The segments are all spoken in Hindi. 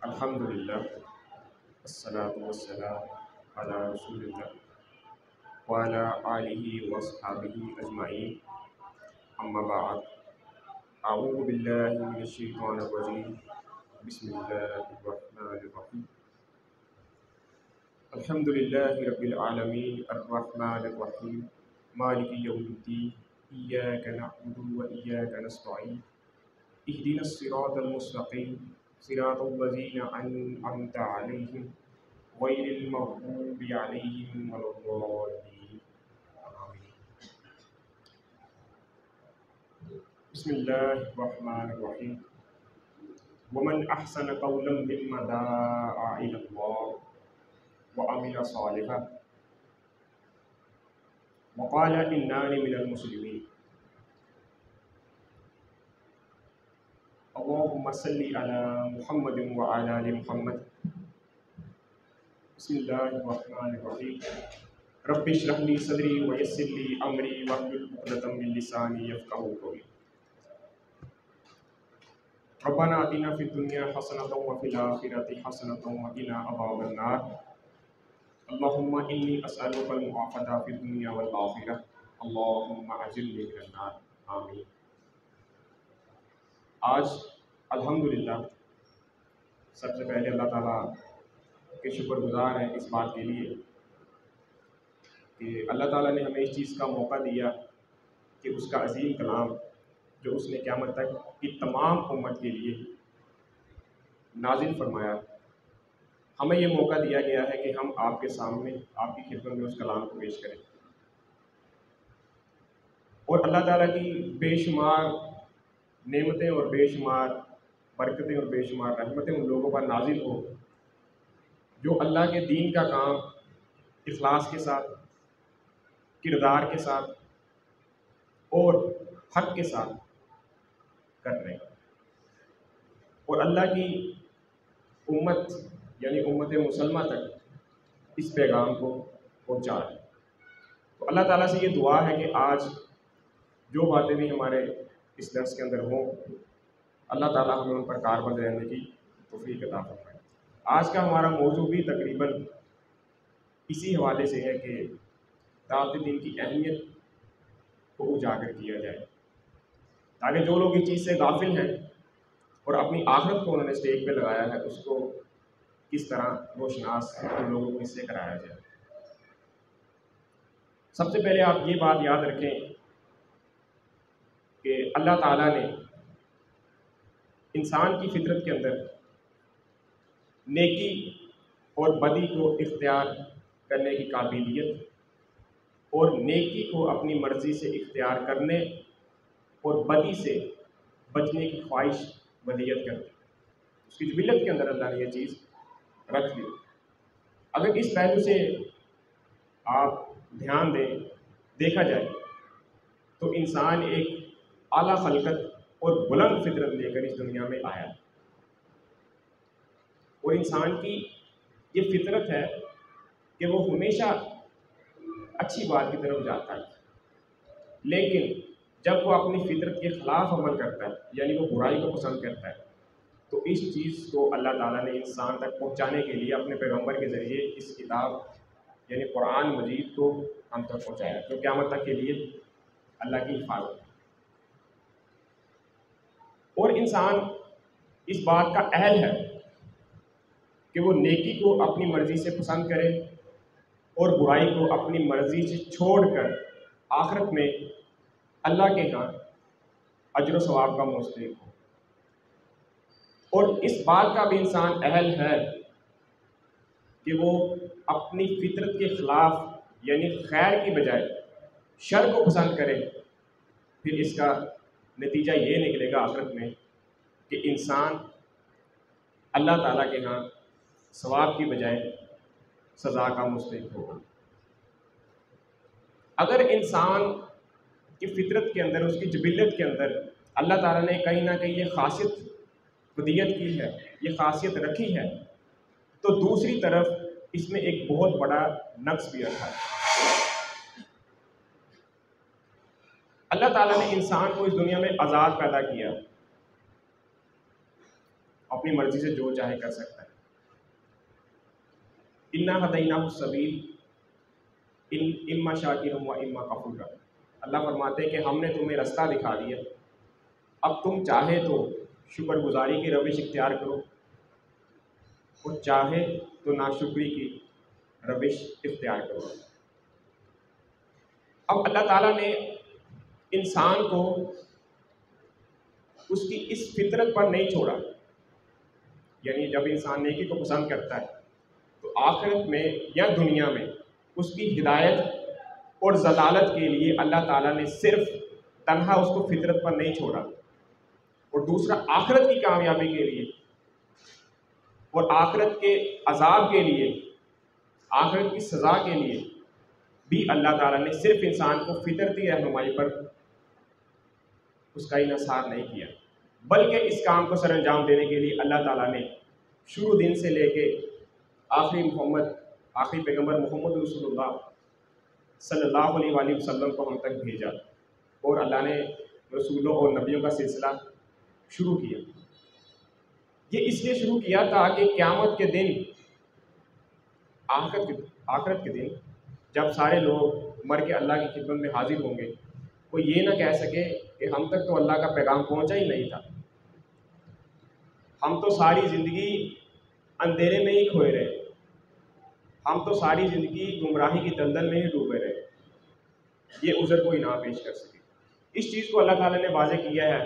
अल्हम्दुलिल्लाह अस्सलातु वस्सलाम अला रसूलिल्लाह व अला आलिहि व अस्हाबिहि अजमाइन अम्मा बाद अऊज़ु बिल्लाहि मिनश शैतानिर रजीम बिस्मिल्लाहिर रहमानिर रहीम अल्हम्दुलिल्लाहि रब्बिल आलमीन अर्रहमानिर रहीम मालिकि यौमिद्दीन इय्याका नअबुदु व इय्याका नस्तईन इहदिनस सिरातल मुस्तक़ीम सिरातल लज़ीना अनअमता अलैहिम गैरिल मग़्दूबि अलैहिम वलद्दाल्लीन आमीन। बिस्मिल्लाहिर रहमानिर रहीम वमन अहसन क़ौलन मिम्मन दाअ इलल्लाह व अमिला सालिहन व क़ाला इन्ननी मिनल मुस्लिमीन। अल्लाहुम्मा सल्लि अला मुहम्मदिन व अला आलि मुहम्मद। बिस्मिल्लाहिर रहमानिर रहीम रब्बि इश्रह ली सदरी व यस्सिर ली अमरी वहलुल उक़दतम मिन लिसानी यफ़क़हू क़ौली। रब्बना आतिना फ़िद दुनिया हसनतन व फ़िल आख़िरति हसनतन व क़िना अज़ाबन नार। अल्लाहुम्मा इन्नी अस्अलुकल मुआफ़ाता फ़िद दुनिया वल आख़िरह अल्लाहुम्मा अजिरनी मिनन नार आमीन। आज अल्हम्दुलिल्लाह सबसे पहले अल्लाह ताला के शुक्रगुज़ार हैं इस बात के लिए कि अल्लाह ताला ने हमें इस चीज़ का मौका दिया कि उसका अज़ीम कलाम जो उसने क़यामत तक की तमाम उम्मत के लिए नाज़िल फरमाया, हमें ये मौका दिया गया है कि हम आपके सामने आपकी खिदमत में उस कलाम को पेश करें। और अल्लाह ताला की बेशुमार नेमतें और बेशुमार बरकतें और बेशुमार रहमतें उन लोगों पर नाजिल हो जो अल्लाह के दीन का काम इखलास के साथ, किरदार के साथ और हक़ के साथ कर रहे हैं और अल्लाह की उम्मत यानी उम्मत मुसलमा तक इस पैगाम को पहुँचा रहे हैं। तो अल्लाह ताला से ये दुआ है कि आज जो बातें भी हमारे इस दर्स के अंदर हों, अल्लाह ताला हमें उन पर कारबंद रहने की तौफ़ीक़ अता फरमाए। आज का हमारा मौजू भी तकरीबन इसी हवाले से है कि दावत दीन की अहमियत को उजागर किया जाए, ताकि जो लोग इस चीज़ से गाफिल हैं और अपनी आखिरत को उन्होंने स्टेज पे लगाया है, उसको किस तरह रोशनास उन लोगों को इससे कराया जाए। सबसे पहले आप ये बात याद रखें कि अल्लाह ताला ने इंसान की फितरत के अंदर नेकी और बदी को इख्तियार करने की काबिलियत और नेकी को अपनी मर्ज़ी से इख्तियार करने और बदी से बचने की ख्वाहिश वलीयत कर दी। उसकी जबिलत के अंदर अल्लाह ने यह चीज़ रख दी। अगर इस पहलू से आप ध्यान दें, देखा जाए तो इंसान एक आला खलकत और बुलंद फितरत लेकर इस दुनिया में आया और इंसान की ये फितरत है कि वो हमेशा अच्छी बात की तरफ जाता है, लेकिन जब वो अपनी फितरत के ख़िलाफ़ अमल करता है यानी वो बुराई को पसंद करता है, तो इस चीज़ को अल्लाह ताला ने इंसान तक पहुँचाने के लिए अपने पैगम्बर के ज़रिए इस किताब यानी कुरान मजीद को हम तक पहुँचाया, जो क़यामत तक के लिए अल्लाह की हिफाजत। और इंसान इस बात का अहल है कि वो नेकी को अपनी मर्ज़ी से पसंद करे और बुराई को अपनी मर्ज़ी से छोड़कर आखिरत में अल्लाह के यहाँ अजर व सवाब का मुस्तहिक़ हो। और इस बात का भी इंसान अहल है कि वो अपनी फितरत के ख़िलाफ़ यानी खैर की बजाय शर को पसंद करे, फिर इसका नतीजा ये निकलेगा आखिरत में कि इंसान अल्लाह ताला के यहाँ सवाब की बजाय सज़ा का मुस्तहिक़ होगा। अगर इंसान की फितरत के अंदर, उसकी जबिलत के अंदर अल्लाह ताला ने कहीं ना कहीं ये ख़ासियत खुदियत की है, ये ख़ासियत रखी है, तो दूसरी तरफ इसमें एक बहुत बड़ा नक्स भी रखा है। अल्लाह ताला ने इंसान को इस दुनिया में आज़ाद पैदा किया अपनी मर्ज़ी से जो चाहे कर सकता है। इन्ना हदैनाहु सबील इम्मा शाकिरun व इम्मा कफूरा। अल्लाह फरमाते हैं कि हमने तुम्हें रास्ता दिखा दिया, अब तुम चाहे तो शुक्रगुजारी की रविश इख्तियार करो और चाहे तो नाशुक्री की रविश इख्तियार करो। अब अल्लाह ताला ने इंसान को उसकी इस फितरत पर नहीं छोड़ा, यानी जब इंसान नेकी को पसंद करता है तो आखिरत में या दुनिया में उसकी हिदायत और जलालत के लिए अल्लाह ताला ने सिर्फ तन्हा उसको फितरत पर नहीं छोड़ा, और दूसरा आखिरत की कामयाबी के लिए और आखिरत के अजाब के लिए, आखिरत की सज़ा के लिए भी अल्लाह ताला ने सिर्फ इंसान को फितरती रहनुमाई पर उसका इन्हिसार नहीं किया, बल्कि इस काम को सरअंजाम देने के लिए अल्लाह ताला ने शुरू दिन से लेके आखिरी पैगंबर मोहम्मद रसूलुल्लाह सल्लल्लाहु अलैहि वसल्लम को हम तक भेजा और अल्लाह ने रसूलों और नबियों का सिलसिला शुरू किया। ये इसलिए शुरू किया ताकि क़यामत के दिन, आखिरत के दिन जब सारे लोग मर के अल्लाह की खिदमत में हाजिर होंगे, कोई ये ना कह सके कि हम तक तो अल्लाह का पैगाम पहुंचा ही नहीं था, हम तो सारी ज़िंदगी अंधेरे में ही खोए रहे, हम तो सारी ज़िंदगी गुमराही की दलदल में ही डूबे रहे। ये उज़र कोई ना पेश कर सके। इस चीज़ को अल्लाह ताला ने वाज़ेह किया है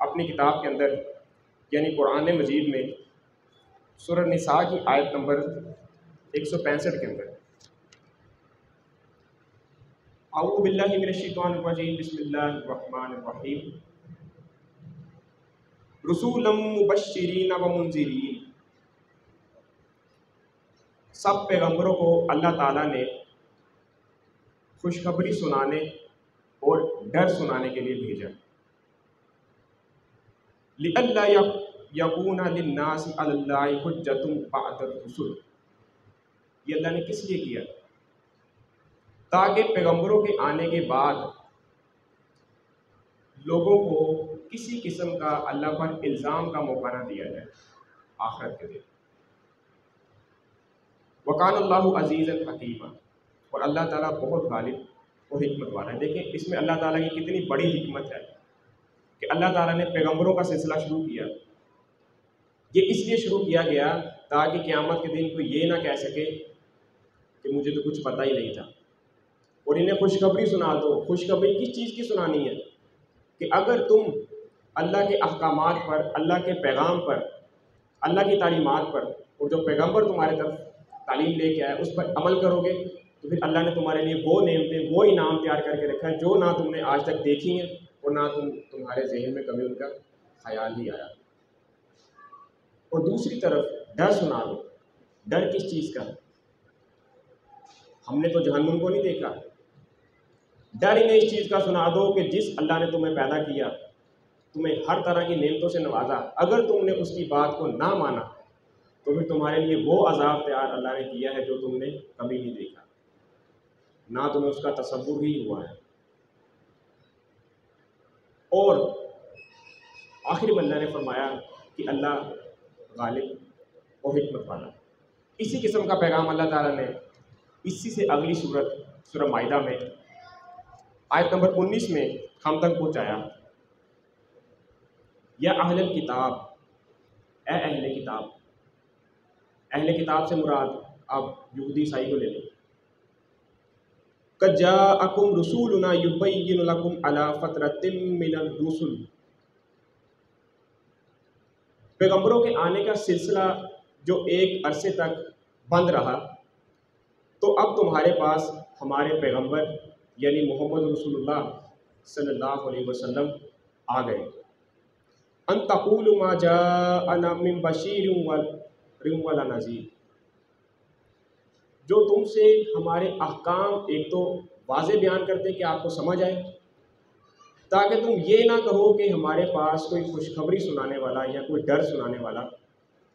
अपनी किताब के अंदर, यानी कुरान मजीद में सूरह निसा की आयत नंबर 165 के अंदर। औज़ु बिल्लाहि मिनश शैतानिर रजीम, बिस्मिल्लाहिर रहमानिर रहीम। रसूलन मुबश्शिरीन व मुनज़िरीन। सब पैगंबरों को अल्लाह ताला ने खुशखबरी सुनाने और डर सुनाने के लिए भेजा। लिअल्ला यकूना लिन्नासि अलल्लाहि हुज्जतुन बअदर रुसूल। ये अल्लाह ने किस लिए किया? ताकि पैगंबरों के आने के बाद लोगों को किसी किस्म का अल्लाह पर इल्ज़ाम का मौका ना दिया जाए आखिरत के दिन। वकान अल्लाहु अज़ीज़न हकीमा, और अल्लाह ताला बहुत गालिब और हिकमत वाला है। देखें इसमें अल्लाह ताला की कितनी बड़ी हिकमत है कि अल्लाह ताला ने पैगंबरों का सिलसिला शुरू किया। ये इसलिए शुरू किया गया ताकि क़यामत के दिन कोई ये ना कह सके कि मुझे तो कुछ पता ही नहीं था, और इन्हें खुशखबरी सुना दो। खुशखबरी किस चीज़ की सुनानी है? कि अगर तुम अल्लाह के अहकामात पर, अल्लाह के पैगाम पर, अल्लाह की तालीमात पर, और जो पैगंबर तुम्हारे तरफ तालीम लेके आया उस पर अमल करोगे तो फिर अल्लाह ने तुम्हारे लिए वो नेमतें, वो इनाम तैयार करके रखा है जो ना तुमने आज तक देखी हैं और ना तुम्हारे जहन में कभी उनका ख्याल ही आया। और दूसरी तरफ डर सुना दो। डर किस चीज़ का? हमने तो जहन्नुम को नहीं देखा। डर इन्हें इस चीज़ का सुना दो कि जिस अल्लाह ने तुम्हें पैदा किया, तुम्हें हर तरह की नेमतों से नवाजा, अगर तुमने उसकी बात को ना माना तो फिर तुम्हारे लिए वो अजाब तैयार अल्लाह ने किया है जो तुमने कभी नहीं देखा, ना तुम्हें उसका तसव्वुर ही हुआ है। और आखिर में अल्लाह ने फरमाया कि अल्लाह गालिब और हिकमत वाला। इसी किस्म का पैगाम अल्लाह ताला ने इसी से अगली सूरह माइदा में आयत नंबर 19 में हम तक पहुँचाया। या अहले किताब, ए अहले किताब। अहले किताब से मुराद अब यहूदी ईसाई को ले लें। कद जाअकुम रसूलुना युबय्यिनु लकुम अला फतरतिम मिनर रुसुल। पैगंबरों के आने का सिलसिला जो एक अरसे तक बंद रहा, तो अब तुम्हारे पास हमारे पैगंबर यानी मोहम्मद रसूलुल्लाह सल्लल्लाहु अलैहि वसल्लम आ गए। अन तक़ूलु मा जाअना मिन बशीरिन व नज़ीर। जो तुमसे हमारे अहकाम एक तो वाज़े बयान करते कि आपको समझ आए, ताकि तुम ये ना कहो कि हमारे पास कोई खुशखबरी सुनाने वाला या कोई डर सुनाने वाला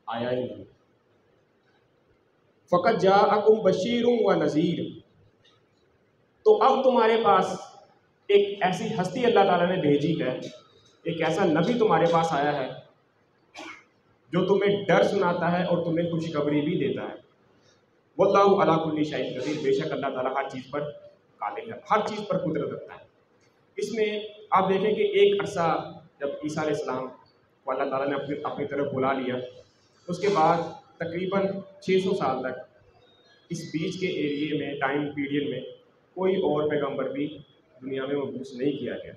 आया ही नहीं। फ़क़द जाअकुम बशीरुन व नज़ीर। तो अब तुम्हारे पास एक ऐसी हस्ती अल्लाह ताला ने भेजी है, एक ऐसा नबी तुम्हारे पास आया है जो तुम्हें डर सुनाता है और तुम्हें खुशखबरी भी देता है। वल्लाहु अला कुल्ली शैइन कदीर, बेशक अल्लाह ताला हर चीज़ पर कादिर है, हर चीज़ पर कुदरत रखता है। इसमें आप देखें कि एक अरसा जब ईसा अलैहिस्सलाम को अल्लाह ताला ने अपनी अपनी तरफ बुला लिया, उसके बाद तकरीबन 600 साल तक इस बीच के एरिए में, टाइम पीरियड में, कोई और पैगंबर भी दुनिया में मबूस नहीं किया गया।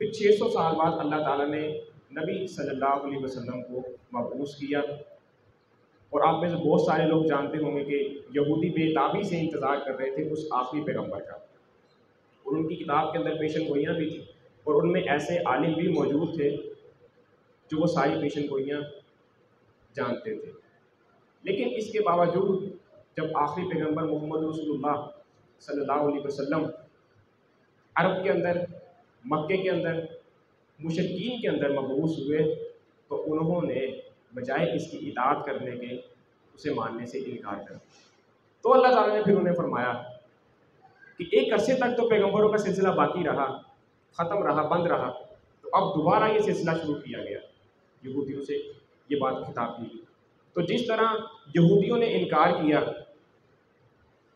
फिर 600 साल बाद अल्लाह ताला ने नबी सल्लल्लाहु अलैहि वसल्लम को मबूस किया। और आप में से बहुत सारे लोग जानते होंगे कि यहूदी बेताबी से इंतज़ार कर रहे थे उस आखिरी पैगंबर का, और उनकी किताब के अंदर पेशन गोइयाँ भी थी, और उनमें ऐसे आलिम भी मौजूद थे जो वो सारी पेशन गोइयाँ जानते थे। लेकिन इसके बावजूद जब आखिरी पैगंबर मोहम्मद रसूलुल्लाह सल्लल्लाहु अलैहि वसल्लम अरब के अंदर, मक्के के अंदर, मुशरिकीन के अंदर मबूस हुए, तो उन्होंने बजाय इसकी इताअत करने के उसे मानने से इनकार कर दिया। तो अल्लाह ताला ने फिर उन्हें फरमाया कि एक अरसे तक तो पैगंबरों का सिलसिला बाकी रहा, ख़त्म रहा, बंद रहा, तो अब दोबारा ये सिलसिला शुरू किया गया। यहूदियों से ये बात खिताब की गई। तो जिस तरह यहूदियों ने इनकार किया,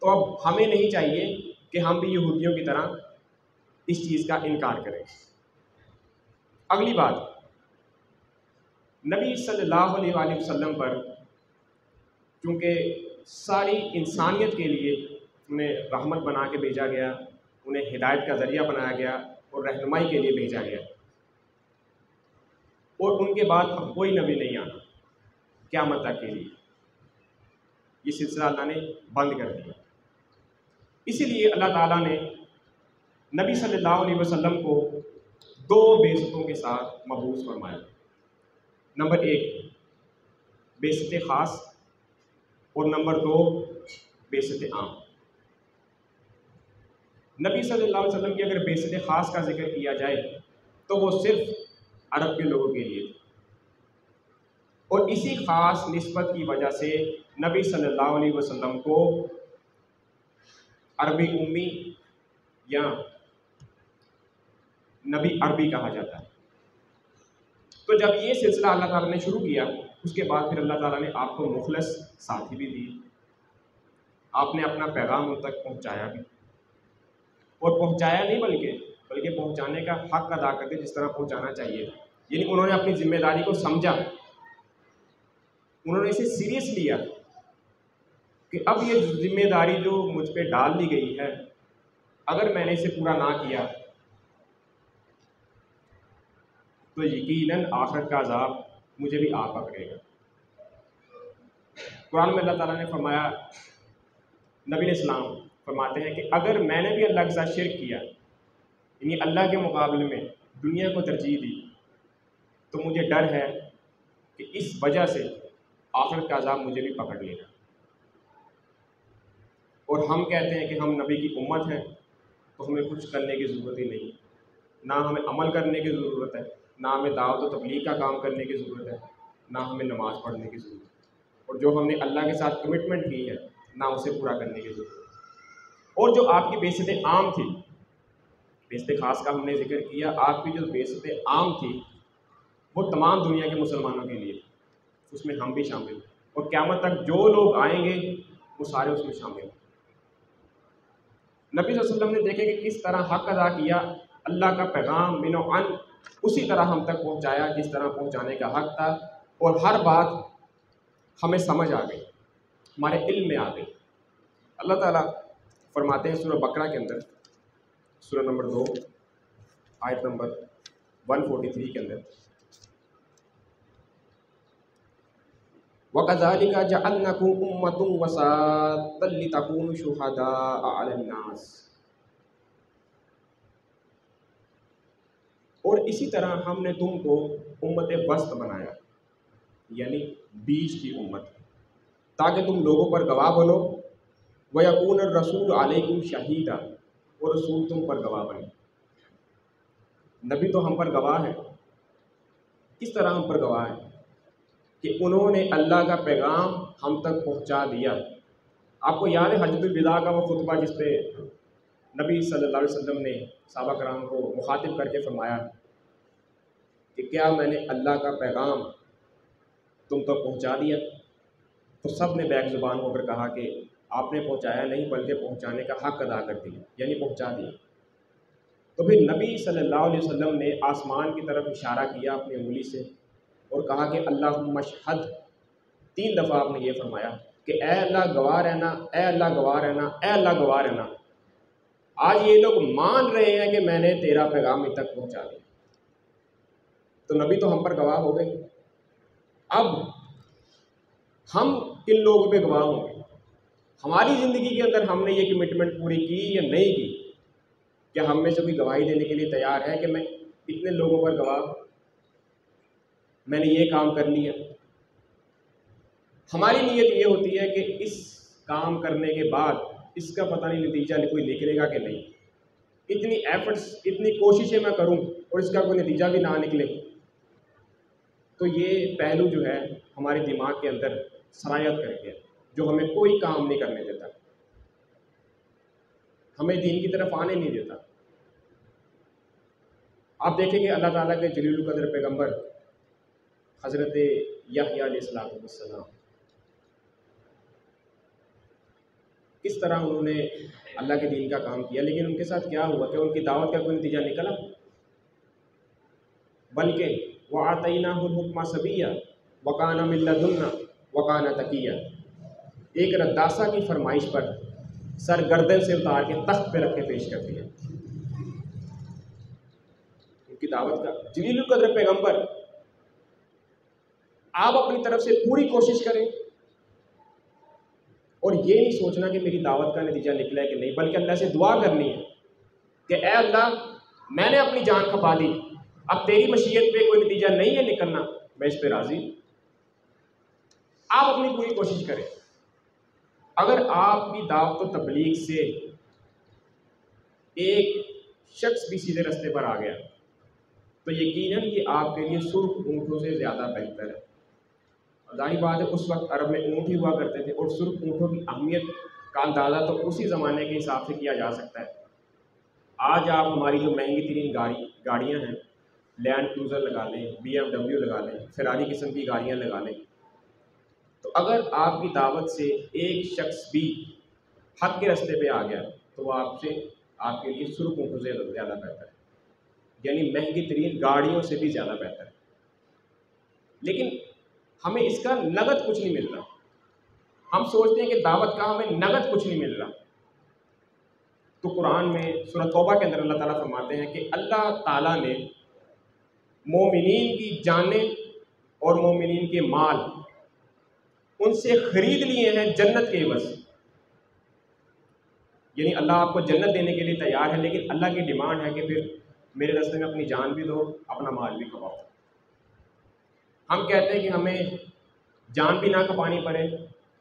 तो अब हमें नहीं चाहिए कि हम भी यहूदियों की तरह इस चीज़ का इनकार करें। अगली बात, नबी सल्लल्लाहु अलैहि वसल्लम पर चूँकि सारी इंसानियत के लिए उन्हें रहमत बना के भेजा गया, उन्हें हिदायत का ज़रिया बनाया गया और रहनुमाई के लिए भेजा गया, और उनके बाद अब कोई नबी नहीं आना क़यामत तक के लिए, ये सिलसिला अल्लाह ने बंद कर दिया। इसीलिए अल्लाह ताला ने नबी सल्लल्लाहु अलैहि वसल्लम को दो बेइज्जतों के साथ मबूस फरमाया। नंबर 1 बेइज्जत ख़ास, और नंबर 2 बेइज्जत आम। नबी सल्लल्लाहु अलैहि वसल्लम की अगर बेइज्जत ख़ास का जिक्र किया जाए तो वो सिर्फ अरब के लोगों के लिए थी, और इसी ख़ास निस्बत की वजह से नबी सल्लल्लाहु अलैहि वसल्लम को अरबी उम्मी या नबी अरबी कहा जाता है। तो जब ये सिलसिला अल्लाह ताला ने शुरू किया, उसके बाद फिर अल्लाह ताला ने आपको मुखलस साथी भी दी, आपने अपना पैगाम उन तक पहुँचाया भी, और पहुँचाया नहीं बल्कि पहुँचाने का हक़ अदा करके जिस तरह पहुँचाना चाहिए था। यानी उन्होंने अपनी ज़िम्मेदारी को समझा, उन्होंने इसे सीरियस लिया कि अब ये ज़िम्मेदारी जो मुझ पे डाल दी गई है, अगर मैंने इसे पूरा ना किया तो यकीनन आखिरत का अज़ाब मुझे भी आ पकड़ेगा। कुरान में अल्लाह ताला ने फरमाया, नबी अलैहिस्सलाम फरमाते हैं कि अगर मैंने भी अल्लाह के साथ शिर्क किया, यानी अल्लाह के मुकाबले में दुनिया को तरजीह दी, तो मुझे डर है कि इस वजह से आखिरत का अज़ाब मुझे भी पकड़ लेगा। और हम कहते हैं कि हम नबी की उम्मत हैं, तो हमें कुछ करने की ज़रूरत ही नहीं, ना हमें अमल करने की ज़रूरत है, ना हमें दावत व तबलीग का काम करने की ज़रूरत है, ना हमें नमाज़ पढ़ने की ज़रूरत है, और जो हमने अल्लाह के साथ कमिटमेंट की है ना उसे पूरा करने की ज़रूरत है। और जो आपकी बेइज्जत आम थी, बेइज्जत ख़ास का हमने जिक्र किया, आपकी जो बेइज्जत आम थी वो तमाम दुनिया के मुसलमानों के लिए, उसमें हम भी शामिल, और क़यामत तक जो लोग आएंगे वो सारे उसमें शामिल। नबी सल्लल्लाहु अलैहि वसल्लम ने देखे कि किस तरह हक़ अदा किया, अल्लाह का पैगाम मिनो अन उसी तरह हम तक पहुँचाया जिस तरह पहुँचाने का हक़ था, और हर बात हमें समझ आ गई, हमारे इल्म में आ गई। अल्लाह ताला फरमाते हैं सूरह बकरा के अंदर, सूरह नंबर 2 आयत नंबर 143 के अंदर, वकज़ालिका जअलनाकुम उम्मतन वसातन लितकूनु शुहदाअ अलन नास। और इसी तरह हमने तुमको उम्मत वस्त बनाया, यानी बीच की उम्मत, ताकि तुम लोगों पर गवाह बनो, व यकून रसूल अलैकुम शहीदा, और रसूल तुम पर गवाह बने। नबी तो हम पर गवाह है, किस तरह हम पर गवाह है कि उन्होंने अल्लाह का पैगाम हम तक पहुंचा दिया। आपको याद है हज्जतुल विदा का वो खुतबा जिस पे नबी सल्लल्लाहु अलैहि वसल्लम ने सहाबा कराम को मुखातिब करके फरमाया कि क्या मैंने अल्लाह का पैगाम तुम तो पहुंचा दिया। तो सब ने बैक ज़ुबान होकर कहा कि आपने पहुंचाया नहीं बल्कि पहुंचाने का हक़ अदा कर दिया, यानी पहुंचा दिया। तो फिर नबी सल्लल्लाहु अलैहि वसल्लम ने आसमान की तरफ इशारा किया अपनी उंगली से और कहा कि अल्लाहुम्मा शहद। 3 दफ़ा आपने ये फरमाया कि ए अल्लाह गवाह रहना, ए अल्लाह गवाह रहना, ए अल्लाह गवाह रहना। आज ये लोग मान रहे हैं कि मैंने तेरा पैगाम इन तक पहुंचा दिया। तो नबी तो हम पर गवाह हो गए, अब हम किन लोगों पे गवाह होंगे? हमारी ज़िंदगी के अंदर हमने ये कमिटमेंट पूरी की या नहीं की? क्या हम में से कोई गवाही देने के लिए तैयार है कि मैं इतने लोगों पर गवाह हूँ, मैंने ये काम कर लिया? हमारी नीयत ये होती है कि इस काम करने के बाद इसका पता नहीं नतीजा कोई निकलेगा कि नहीं, इतनी एफर्ट्स, इतनी कोशिशें मैं करूं और इसका कोई नतीजा भी ना निकले। तो ये पहलू जो है हमारे दिमाग के अंदर सरायत कर गया, जो हमें कोई काम नहीं करने देता, हमें दीन की तरफ आने नहीं देता। आप देखेंगे अल्लाह ताला के जलीलुल कद्र पैगंबर हज़रत यहया अलैहिस्सलाम किस तरह उन्होंने अल्लाह के दीन का काम किया, लेकिन उनके साथ क्या हुआ कि उनकी दावत का कोई नतीजा निकला? बल्कि वआतैनाहुल हुक्मा सबiyya वकाना मिन लदुन्ना वकाना तकिया। एक रद्दासा की फरमाइश पर सर गर्दन से उतार के तख्त पे रख के पेश कर दिया। उनकी दावत का जलीलुल कद्र पैगंबर, आप अपनी तरफ से पूरी कोशिश करें और ये नहीं सोचना कि मेरी दावत का नतीजा निकला है कि नहीं, बल्कि अल्लाह से दुआ करनी है कि ए अल्लाह, मैंने अपनी जान खपा दी, अब तेरी मशीयत पे कोई नतीजा नहीं है निकलना, मैं इस पे राज़ी। आप अपनी पूरी कोशिश करें। अगर आपकी दावत व तबलीग से एक शख्स भी सीधे रास्ते पर आ गया तो यकीनन ये आपके लिए सुर्ख ऊँटों से ज़्यादा बेहतर है। जाहिर बात है उस वक्त अरब में ऊँट ही हुआ करते थे और सुर्ख ऊँटों की अहमियत का अंदाज़ा तो उसी ज़माने के हिसाब से किया जा सकता है। आज आप हमारी जो महंगी तरीन गाड़ियाँ हैं, लैंड क्रूज़र लगा लें, BMW लगा लें, फेरारी किस्म की गाड़ियाँ लगा लें, तो अगर आपकी दावत से एक शख्स भी हक के रास्ते पे आ गया तो वो आपके लिए सुर्ख ऊँटों से ज़्यादा बेहतर है, यानी महंगी तरीन गाड़ियों से भी ज़्यादा बेहतर है। लेकिन हमें इसका नगद कुछ नहीं मिल रहा। हम सोचते हैं कि दावत का हमें नगद कुछ नहीं मिल रहा। तो कुरान में सूरह तौबा के अंदर अल्लाह ताला फरमाते हैं कि अल्लाह ताला ने मोमिनीन की जानें और मोमिनीन के माल उनसे ख़रीद लिए हैं जन्नत के एवज़। यानी अल्लाह आपको जन्नत देने के लिए तैयार है, लेकिन अल्लाह की डिमांड है कि फिर मेरे रास्ते में अपनी जान भी दो, अपना माल भी खपाओ। हम कहते हैं कि हमें जान भी ना खपानी पड़े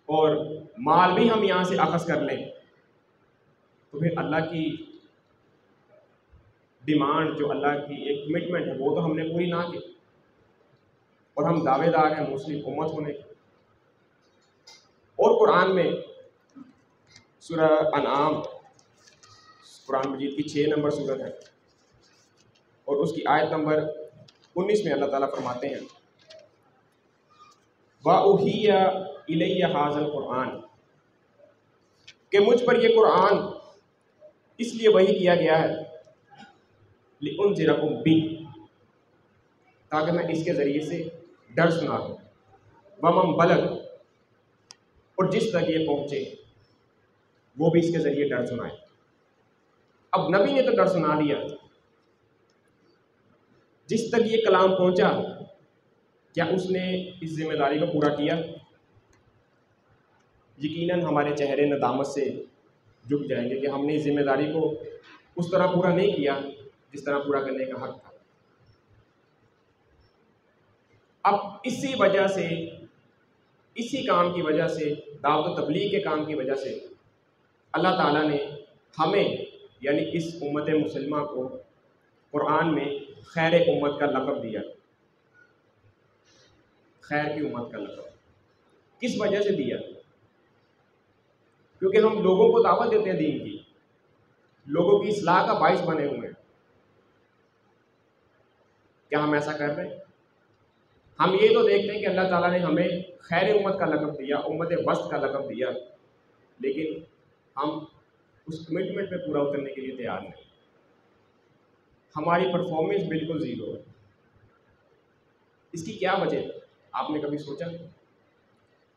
और माल भी हम यहाँ से अखज़ कर लें, तो फिर अल्लाह की डिमांड, जो अल्लाह की एक कमिटमेंट है, वो तो हमने पूरी ना की और हम दावेदार हैं मुस्लिम उम्मत होने के। और कुरान में सूरह अनआम, कुरान मजीद की 6 नंबर सूरत है और उसकी आयत नंबर 19 में अल्लाह ताला फरमाते हैं वाउहिया इलैया हाज़ल कुरान, कि मुझ पर यह कुरान इसलिए वही किया गया है लिउनज़िरकुम बिही, ताकि मैं इसके ज़रिए से डर सुना दूँ, वमन बलग, और जिस तक ये पहुँचे वो भी इसके ज़रिए डर सुनाए। अब नबी ने तो डर सुना दिया, जिस तक ये कलाम पहुँचा क्या उसने इस जिम्मेदारी को पूरा किया? यकीनन हमारे चेहरे नदामत से झुक जाएंगे कि हमने इस जिम्मेदारी को उस तरह पूरा नहीं किया जिस तरह पूरा करने का हक था। अब इसी वजह से, इसी काम की वजह से, दावत तबलीग के काम की वजह से अल्लाह ताला ने हमें यानी इस उम्मत मुसलमा को कुरान में खैर उम्मत का लक़ब दिया। खैर की उम्मत का लक़ब किस वजह से दिया? क्योंकि हम लोगों को दावत देते हैं दीन की, लोगों की इस्लाह का बाइस बने हुए हैं। क्या हम ऐसा कर रहे हैं? हम ये तो देखते हैं कि अल्लाह ताला ने हमें खैर उम्मत का लक़ब दिया, उम्मत वस्त का लक़ब दिया, लेकिन हम उस कमिटमेंट पे पूरा उतरने के लिए तैयार नहीं। हमारी परफॉर्मेंस बिल्कुल ज़ीरो है। इसकी क्या वजह है? आपने कभी सोचा?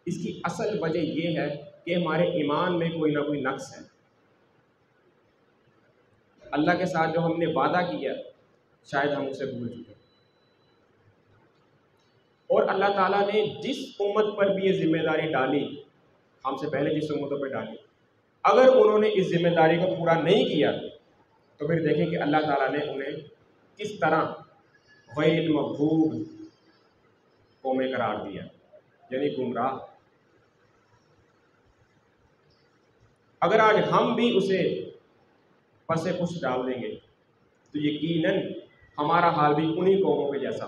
इसकी असल वजह ये है कि हमारे ईमान में कोई ना कोई नक्स है। अल्लाह के साथ जो हमने वादा किया शायद हम उसे भूल चुके। और अल्लाह ताला ने जिस उम्मत पर भी ये जिम्मेदारी डाली, हमसे पहले जिस उम्मतों पर डाली, अगर उन्होंने इस जिम्मेदारी को पूरा नहीं किया तो फिर देखें कि अल्लाह ताला ने उन्हें किस तरह गैर मक़बूल कौमें करार दिया, यानी गुमराह। अगर आज हम भी उसे पसे पुश डाल देंगे तो यकीनन हमारा हाल भी उन्हीं कौमों के जैसा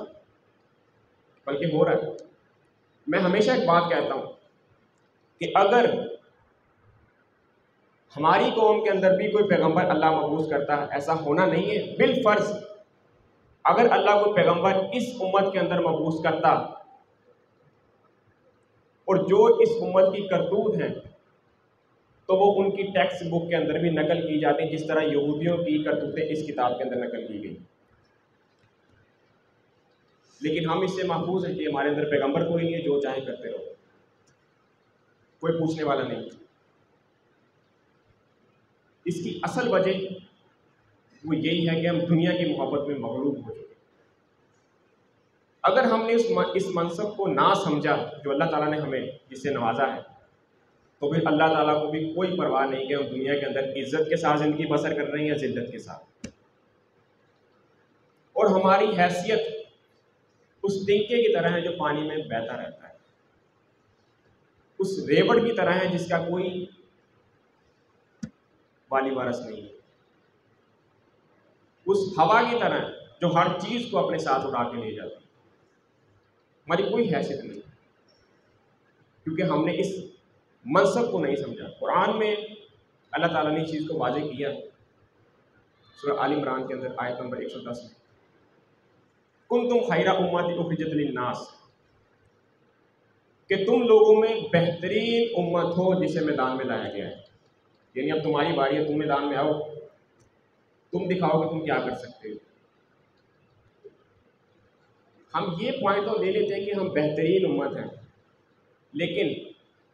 बल्कि हो रहा है। मैं हमेशा एक बात कहता हूँ कि अगर हमारी कौम के अंदर भी कोई पैगंबर अल्लाह मबूस करता है, ऐसा होना नहीं है, बिलफर्ज अगर अल्लाह कोई पैगंबर इस उम्मत के अंदर मबूस करता और जो इस उम्मत की करतूत हैं तो वो उनकी टेक्स्ट बुक के अंदर भी नकल की जाती, जिस तरह यहूदियों की करतूतें इस किताब के अंदर नकल की गई। लेकिन हम इससे महफूज हैं कि हमारे अंदर पैगंबर कोई नहीं है, जो चाहे करते रहो, कोई पूछने वाला नहीं। इसकी असल वजह वो यही है कि हम दुनिया की मोहब्बत में मगलूब हो चुके। अगर हमने इस मनसब को ना समझा जो अल्लाह ताला ने हमें जिससे नवाजा है, तो फिर अल्लाह ताला को भी कोई परवाह नहीं कि हम दुनिया के अंदर इज्जत के साथ ज़िंदगी बसर कर रहे हैं या जिल्लत के साथ। और हमारी हैसियत उस तिनके की तरह है जो पानी में बहता रहता है, उस रेवड़ की तरह है जिसका कोई वाली वारस नहीं है, उस हवा की तरह जो हर चीज़ को अपने साथ उड़ा के ले जाती है। हमारी कोई हैसियत नहीं, क्योंकि हमने इस मनसब को नहीं समझा। कुरान में अल्लाह ताला ने इस चीज़ को वाज़ेह किया, सूरह आल इमरान के अंदर आयत नंबर 110 में, कुंतुम खैरा उम्मतिन उखरिजत लिन्नास, कि तुम लोगों में बेहतरीन उम्मत हो जिसे मैदान में लाया गया है। यानी अब तुम्हारी बारी है, तुम मैदान में आओ, तुम दिखाओ कि तुम क्या कर सकते हो। हम ये पॉइंट तो ले लेते हैं कि हम बेहतरीन उम्मत हैं, लेकिन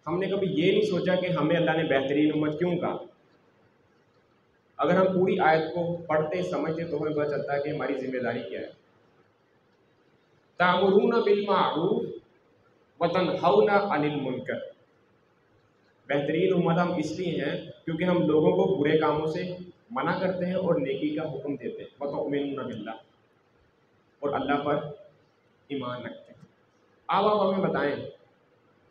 हमने कभी ये नहीं सोचा कि हमें अल्लाह ने बेहतरीन उम्मत क्यों कहा। अगर हम पूरी आयत को पढ़ते समझते तो हमें पता चलता है कि हमारी जिम्मेदारी क्या है। तामुरूना बिल मारूफ व तनहौना अनिल मुनकर। बेहतरीन उम्मत हम इसलिए हैं क्योंकि हम लोगों को बुरे कामों से मना करते हैं और नेकी का हुक्म देते हैं। व तुमिनूना बिल्लाह, और अल्लाह पर ईमान रखते हैं। अब आप हमें बताएं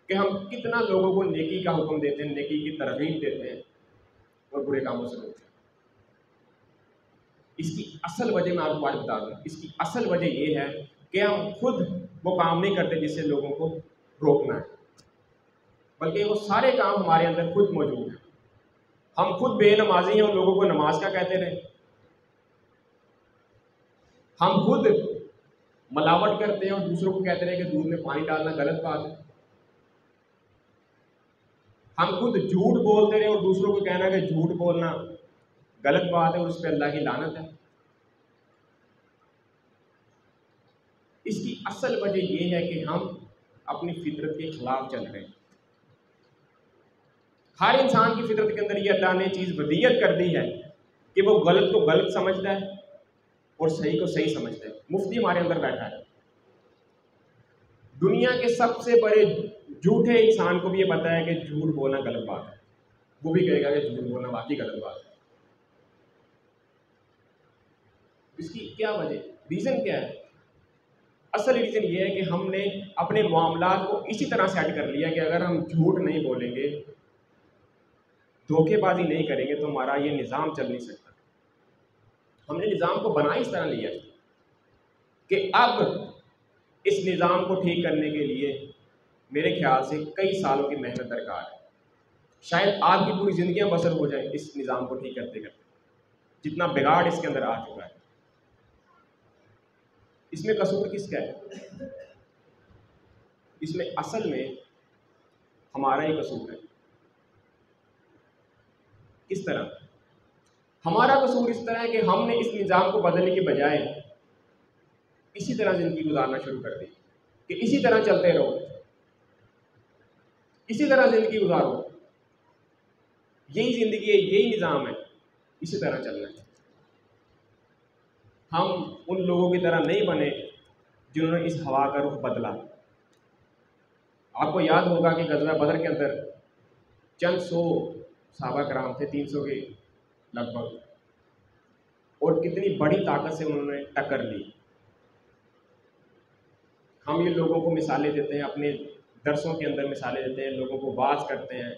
कि हम कितना लोगों को नेकी का हुक्म देते हैं, नेकी की तरगीब देते हैं और बुरे कामों से रोकते हैं। इसकी असल वजह मैं आपको आज बता दूँ। इसकी असल वजह ये है कि हम खुद वो काम नहीं करते जिससे लोगों को रोकना है, बल्कि वो सारे काम हमारे अंदर खुद मौजूद हैं। हम खुद बेनमाजी हैं और लोगों को नमाज का कहते रहे। हम खुद मिलावट करते हैं और दूसरों को कहते रहे कि दूध में पानी डालना गलत बात है। हम खुद झूठ बोलते रहे और दूसरों को कहना कि झूठ बोलना गलत बात है और उस पर अल्लाह की लानत है। इसकी असल वजह यह है कि हम अपनी फितरत के खिलाफ चल रहे हैं। हर इंसान की फितरत के अंदर ये अल्लाह ने चीज़ वदीयत कर दी है कि वो गलत को गलत समझता है और सही को सही समझता है। मुफ्ती हमारे अंदर बैठा है, दुनिया के सबसे बड़े झूठे इंसान को भी ये पता है कि झूठ बोलना गलत बात है। वो भी कहेगा कि झूठ बोलना वाकई गलत बात है। इसकी क्या वजह, रीज़न क्या है? असल रीज़न ये है कि हमने अपने मामलात को इसी तरह सेट कर लिया कि अगर हम झूठ नहीं बोलेंगे, धोखेबाजी नहीं करेंगे तो हमारा ये निज़ाम चल नहीं सकता। हमने निज़ाम को बना इस तरह लिया कि अब इस निज़ाम को ठीक करने के लिए मेरे ख्याल से कई सालों की मेहनत दरकार है। शायद आपकी पूरी ज़िंदगियां बसर हो जाए इस निज़ाम को ठीक करते करते, जितना बिगाड़ इसके अंदर आ चुका है। इसमें कसूर किसका है? इसमें असल में हमारा ही कसूर है। किस तरह? हमारा कसूर इस तरह है कि हमने इस निज़ाम को बदलने के बजाय इसी तरह ज़िंदगी गुजारना शुरू कर दी कि इसी तरह चलते रहो, इसी तरह ज़िंदगी गुजारो, यही ज़िंदगी है, यही निज़ाम है, इसी तरह चलना है। हम उन लोगों की तरह नहीं बने जिन्होंने इस हवा का रुख बदला। आपको याद होगा कि ग़ज़वा बदर के अंदर चंद सौ सहाबा कराम थे, 300 के लगभग, और कितनी बड़ी ताकत से उन्होंने टक्कर ली। हम ये लोगों को मिसालें देते हैं, अपने दरसों के अंदर मिसालें देते हैं, लोगों को वाज करते हैं,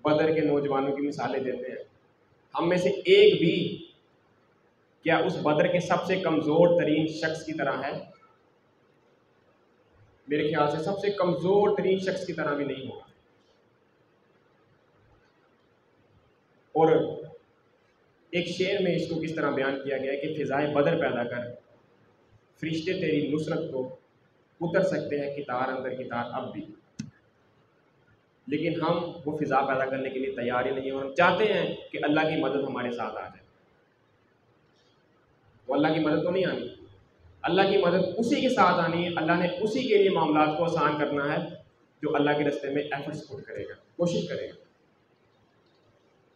बदर के नौजवानों की मिसालें देते हैं। हम में से एक भी क्या उस बदर के सबसे कमज़ोर तरीन शख्स की तरह है? मेरे ख्याल से सबसे कमज़ोर तरीन शख्स की तरह भी नहीं होगा। और एक शेर में इसको किस तरह बयान किया गया है कि फ़िज़ाए बदर पैदा कर, फरिश्ते तेरी नुसरत को उतर सकते हैं कितार अंदर कितार अब भी, लेकिन हम वो फ़िज़ा पैदा करने के लिए तैयार ही नहीं हैं। और हम चाहते हैं कि अल्लाह की मदद हमारे साथ आ जाए। तो अल्लाह की मदद तो नहीं आनी, अल्लाह की मदद उसी के साथ आनी है। अल्लाह ने उसी के लिए मामलात को आसान करना है जो अल्लाह के रास्ते में एफर्ट्स पुट करेगा, कोशिश करेगा।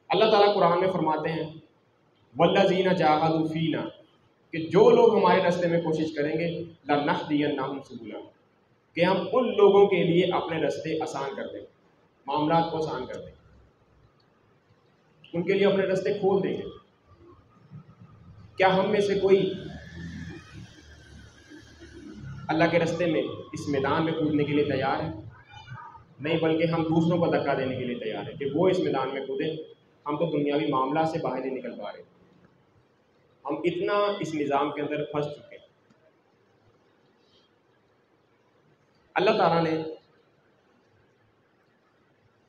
अल्लाह ताला कुरान में फरमाते हैं वल्लज़ीना जाहदू फ़ीना, कि जो लोग हमारे रास्ते में कोशिश करेंगे लनहदियन्नहुम सुबुलना, कि हम उन लोगों के लिए अपने रास्ते आसान कर देंगे, मामलात को आसान कर देंगे, उनके लिए अपने रास्ते खोल देंगे। क्या हम में से कोई अल्लाह के रास्ते में इस मैदान में कूदने के लिए तैयार है? नहीं, बल्कि हम दूसरों को धक्का देने के लिए तैयार हैं कि वो इस मैदान में कूदें। हम तो दुनियावी मामला से बाहर नहीं निकल पा रहे, हम इतना इस निज़ाम के अंदर फंस चुके हैं। अल्लाह ताला ने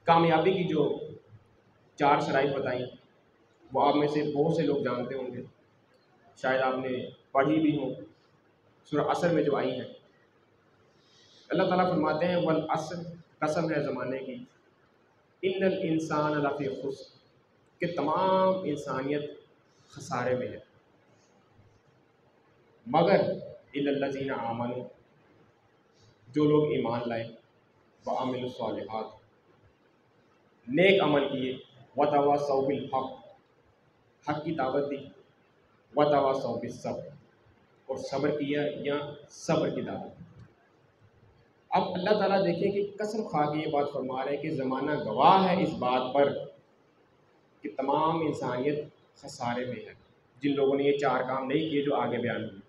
कामयाबी की जो 4 शराइत बताई, वो आप में से बहुत से लोग जानते होंगे, शायद आपने पढ़ी भी हो, सूरह असर में जो आई है। अल्लाह ताला फरमाते हैं वल असर, कसम है ज़माने की, इन्नल इंसान लफ़ी खुस्र, कि तमाम इंसानियत खसारे में है, मगर इल्लल्लज़ीना आमनू, जो लोग ईमान लाए, व अमिलुस सालिहात, नेक अमल किए, व तवासौ बिल हक़, हक़ की दावत दी, व तवासौ बिस सब्र, और सब्र किया या सब्र की दावत। अब अल्लाह ताला देखिए कि कसम खा के ये बात फरमा रहे हैं कि ज़माना गवाह है इस बात पर कि तमाम इंसानियत खसारे में है, जिन लोगों ने ये 4 काम नहीं किए जो आगे बयान हुए।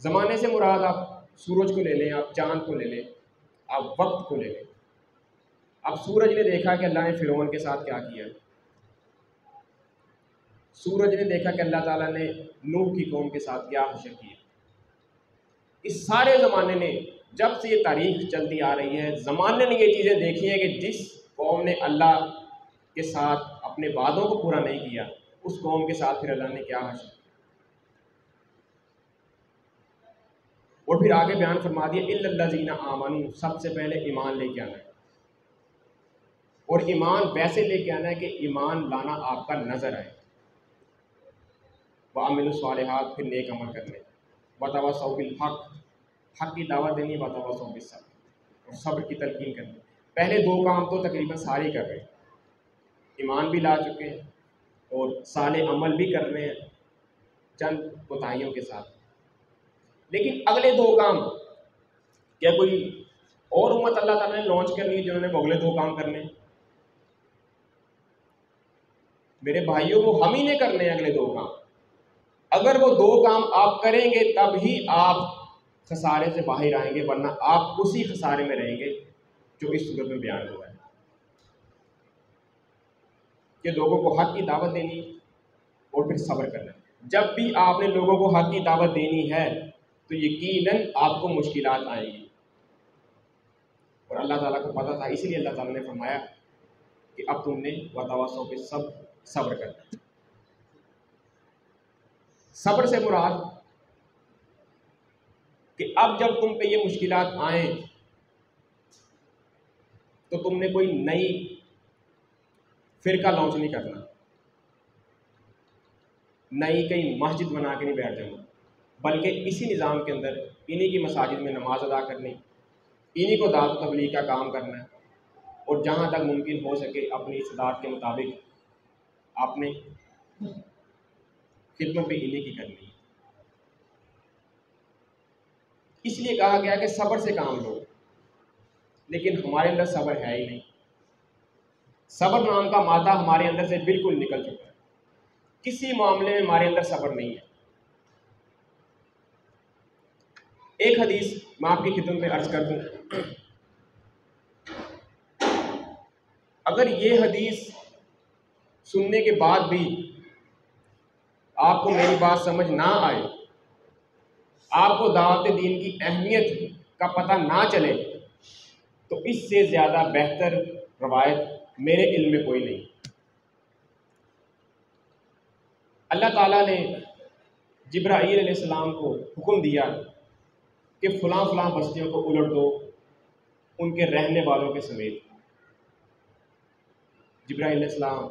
ज़माने से मुराद आप सूरज को ले लें, आप चाँद को ले लें, आप वक्त को ले लें। अब सूरज ने देखा कि अल्लाह ने फ़िरौन के साथ क्या किया, सूरज ने देखा कि अल्लाह ताला ने नूह की कौम के साथ क्या हशर किया। इस सारे ज़माने ने, जब से ये तारीख़ चलती आ रही है, ज़माने ने ये चीज़ें देखी हैं कि जिस कौम ने अल्लाह के साथ अपने वादों को पूरा नहीं किया, उस कौम के साथ फिर अल्लाह ने क्या हशर किया। और फिर आगे बयान फरमा दिया इल्लल्लज़ीना आमनू, सबसे पहले ईमान लेके आना है। और ईमान वैसे लेके आना है कि ईमान लाना आपका नज़र आए, व अमिलुस सालिहात, फिर नेक अमल करने, व तवासौ बिल हक़, हक़ की दावत देनी, व तवासौ बिस सब्र, और सब्र की तलकीन करनी। पहले 2 काम तो तकरीबन सारे कर रहे हैं, ईमान भी ला चुके हैं और साले अमल भी कर रहे हैं चंद कोताहियों के साथ। लेकिन अगले 2 काम क्या कोई और उम्मत अल्लाह ताला ने लॉन्च करनी है जिन्होंने अगले 2 काम करने? मेरे भाइयों, वो हम ही ने करने हैं अगले 2 काम। अगर वो 2 काम आप करेंगे तब ही आप खसारे से बाहर आएंगे, वरना आप उसी खसारे में रहेंगे जो इस सूरत में बयान हुआ है कि लोगों को हक़ की दावत देनी और फिर सब्र करना। जब भी आपने लोगों को हक़ की दावत देनी है तो यकीनन आपको मुश्किलात आएंगी, और अल्लाह ताला को पता था, इसीलिए अल्लाह ताला ने फरमाया कि अब तुमने वतवासौ पे सब्र करना। सब्र से मुराद कि अब जब तुम पे ये मुश्किलात आएँ तो तुमने कोई नई फिरका लॉन्च नहीं करना, नई कहीं मस्जिद बना के नहीं बैठ जाना, बल्कि इसी निज़ाम के अंदर इन्हीं की मसाजिद में नमाज अदा करनी, इन्हीं को दावत तबलीग का काम करना है, और जहाँ तक मुमकिन हो सके अपनी इस्तात के मुताबिक आपने खिदमत भी इन्हीं की करनी है। इसलिए कहा गया कि सब्र से काम लो, लेकिन हमारे अंदर सब्र है ही नहीं। सब्र नाम का मादा हमारे अंदर से बिल्कुल निकल चुका है, किसी मामले में हमारे अंदर सब्र नहीं है। एक हदीस मैं आपकी खिदमत में अर्ज कर दूं, अगर ये हदीस सुनने के बाद भी आपको मेरी बात समझ ना आए, आपको दावत दीन की अहमियत का पता ना चले, तो इससे ज़्यादा बेहतर रवायत मेरे इल्म में कोई नहीं। अल्लाह ताला ने जिब्राईल अलैहिस्सलाम को हुक्म दिया कि फ़लाँ फ़लाँ बस्तियों को उलट दो उनके रहने वालों के समेत। जिब्राईल अलैहिस्सलाम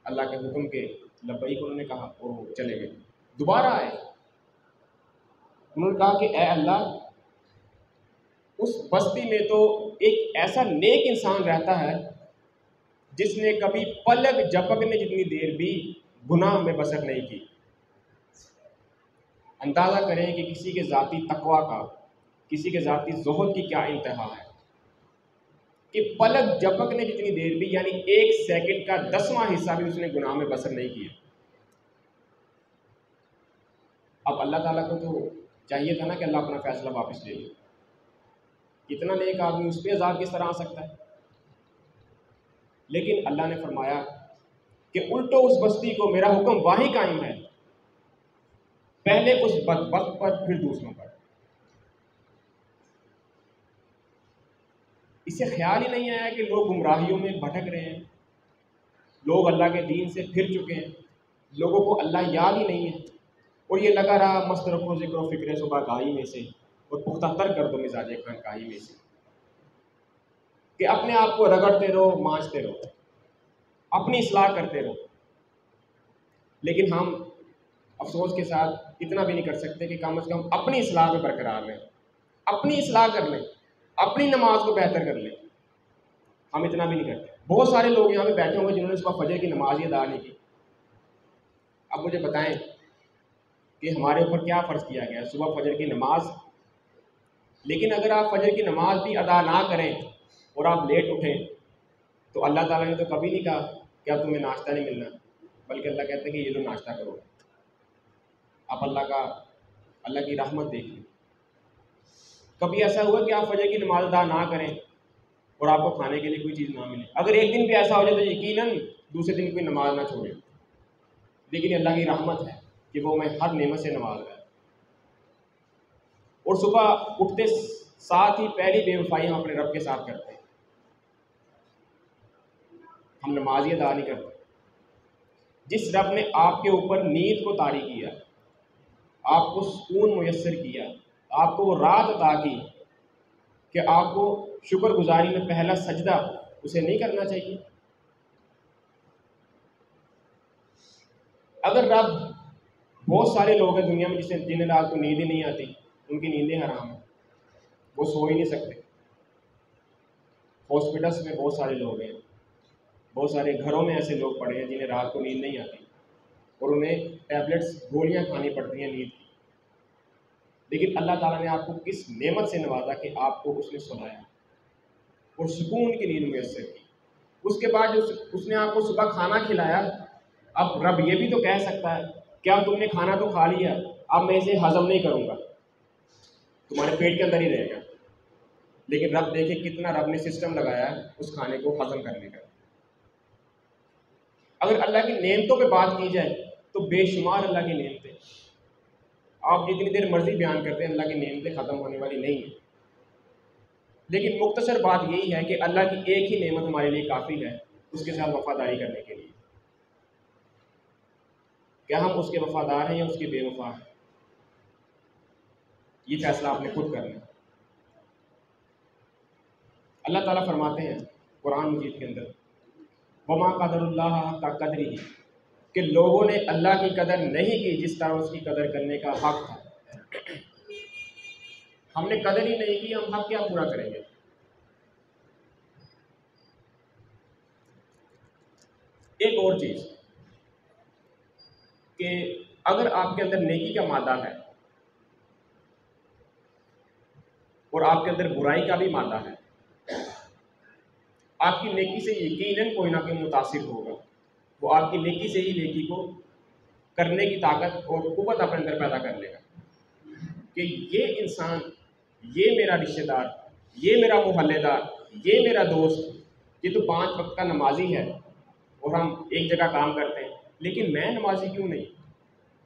अल्लाह के हुक्म के लब्बैक उन्होंने कहा और वो चले गए। दोबारा आए, उन्होंने कहा कि ए अल्लाह, उस बस्ती में तो एक ऐसा नेक इंसान रहता है जिसने कभी पलक झपकने जितनी देर भी गुनाह में बसर नहीं की। अंदाज़ा करें कि किसी के ज़ाती तकवा का, किसी के ज़ाती ज़ुहद की क्या इंतहा है कि पलक झपकने जितनी देर भी, यानी 1 सेकंड का 10वां हिस्सा भी उसने गुनाह में बसर नहीं किया। अब अल्लाह ताला को तो चाहिए था ना कि अल्लाह अपना फैसला वापस ले ले। इतना नेक आदमी, उस पर अज़ाब किस तरह आ सकता है? लेकिन अल्लाह ने फरमाया कि उल्टो उस बस्ती को मेरा हुक्म वाही कायम है, पहले उस बदबख्त पर फिर दूसरों पर। इसे ख्याल ही नहीं आया कि लोग गुमराहियों में भटक रहे हैं, लोग अल्लाह के दीन से फिर चुके हैं, लोगों को अल्लाह याद ही नहीं है, और ये लगा रहा मस्त रखो जिक्र फिक्र सुबह गाही में से और पुख्ता तर कर दो मिजाज खानकाही में से, कि अपने आप को रगड़ते रहो, मांझते रहो, अपनी इस्लाह करते रहो। लेकिन हम अफसोस के साथ इतना भी नहीं कर सकते कि कम से कम अपनी इस्लाह में बरकरार रहें, अपनी इस्लाह कर लें, अपनी नमाज को बेहतर कर लें। हम इतना भी नहीं करते। बहुत सारे लोग यहाँ पे बैठे होंगे जिन्होंने सुबह फजर की नमाज ही अदा नहीं की। अब मुझे बताएं कि हमारे ऊपर क्या फ़र्ज़ किया गया है? सुबह फजर की नमाज। लेकिन अगर आप फजर की नमाज भी अदा ना करें और आप लेट उठें, तो अल्लाह ताला ने तो कभी नहीं कहा कि अब तुम्हें नाश्ता नहीं मिलना, बल्कि अल्लाह कहते हैं कि ये लो नाश्ता करो। आप अल्लाह की रहमत देखिए। कभी ऐसा हुआ कि आप फजर की नमाज अदा ना करें और आपको खाने के लिए कोई चीज़ ना मिले? अगर एक दिन भी ऐसा हो जाए तो यकीनन दूसरे दिन कोई नमाज ना छोड़े। लेकिन अल्लाह की रहमत है कि वो हमें हर नेमत से नवाज रहा है। और सुबह उठते साथ ही पहली बेवफाई हम अपने रब के साथ करते हैं, हम नमाज ही अदा नहीं करते। जिस रब ने आपके ऊपर नींद को तारी किया, आपको सुकून मुयस्सर किया, आपको वो रात अता की कि आपको शुक्रगुजारी में पहला सजदा उसे नहीं करना चाहिए? अगर रब, बहुत सारे लोग हैं दुनिया में जिन्हें रात को नींद ही नहीं आती, उनकी नींदें हराम हैं, वो सो ही नहीं सकते। हॉस्पिटल्स में बहुत सारे लोग हैं, बहुत सारे घरों में ऐसे लोग पड़े हैं जिन्हें रात को नींद नहीं आती और उन्हें टैबलेट्स, गोलियां खानी पड़ती हैं नींद की। लेकिन अल्लाह ताला ने आपको किस नेमत से नवाजा कि आपको उसने सुलाया और सुकून की नींद मुयस्सर की। उसके बाद जो उसने आपको सुबह खाना खिलाया, अब रब ये भी तो कह सकता है कि अब तुमने खाना तो खा लिया, अब मैं इसे हजम नहीं करूँगा, तुम्हारे पेट के अंदर ही रहेगा। लेकिन रब देखे कितना रब ने सिस्टम लगाया है उस खाने को हजम करने का। अगर अल्लाह की नेमतों पे बात की जाए तो बेशुमार अल्लाह की नेमतें, आप जितनी देर मर्जी बयान करते हैं, अल्लाह की नेमतें ख़त्म होने वाली नहीं है। लेकिन मुख्तसर बात यही है कि अल्लाह की एक ही नेमत हमारे लिए काफ़ी है उसके साथ वफादारी करने के लिए। क्या हम उसके वफादार हैं या उसके बेवफा हैं? ये फैसला आपने खुद करना है। अल्लाह ताला फरमाते हैं कुरान मजीद के अंदर, वमा क़दरुल्लाह हक़्क़ क़द्रिही, कि लोगों ने अल्लाह की कदर नहीं की जिस तरह उसकी कदर करने का हक़ था। हमने कदर ही नहीं की, हम हक़ क्या पूरा करेंगे। एक और चीज़ कि अगर आपके अंदर नेकी का मादा है और आपके अंदर बुराई का भी मादा है, आपकी नेकी से यकीनन कोई ना कोई मुतासिर होगा। वो आपकी नेकी से ही नेकी को करने की ताकत और कुव्वत अपने अंदर पैदा कर लेगा कि ये इंसान, ये मेरा रिश्तेदार, ये मेरा मोहल्लेदार, ये मेरा दोस्त, ये तो 5 वक्त का नमाजी है और हम एक जगह काम करते हैं, लेकिन मैं नमाजी क्यों नहीं।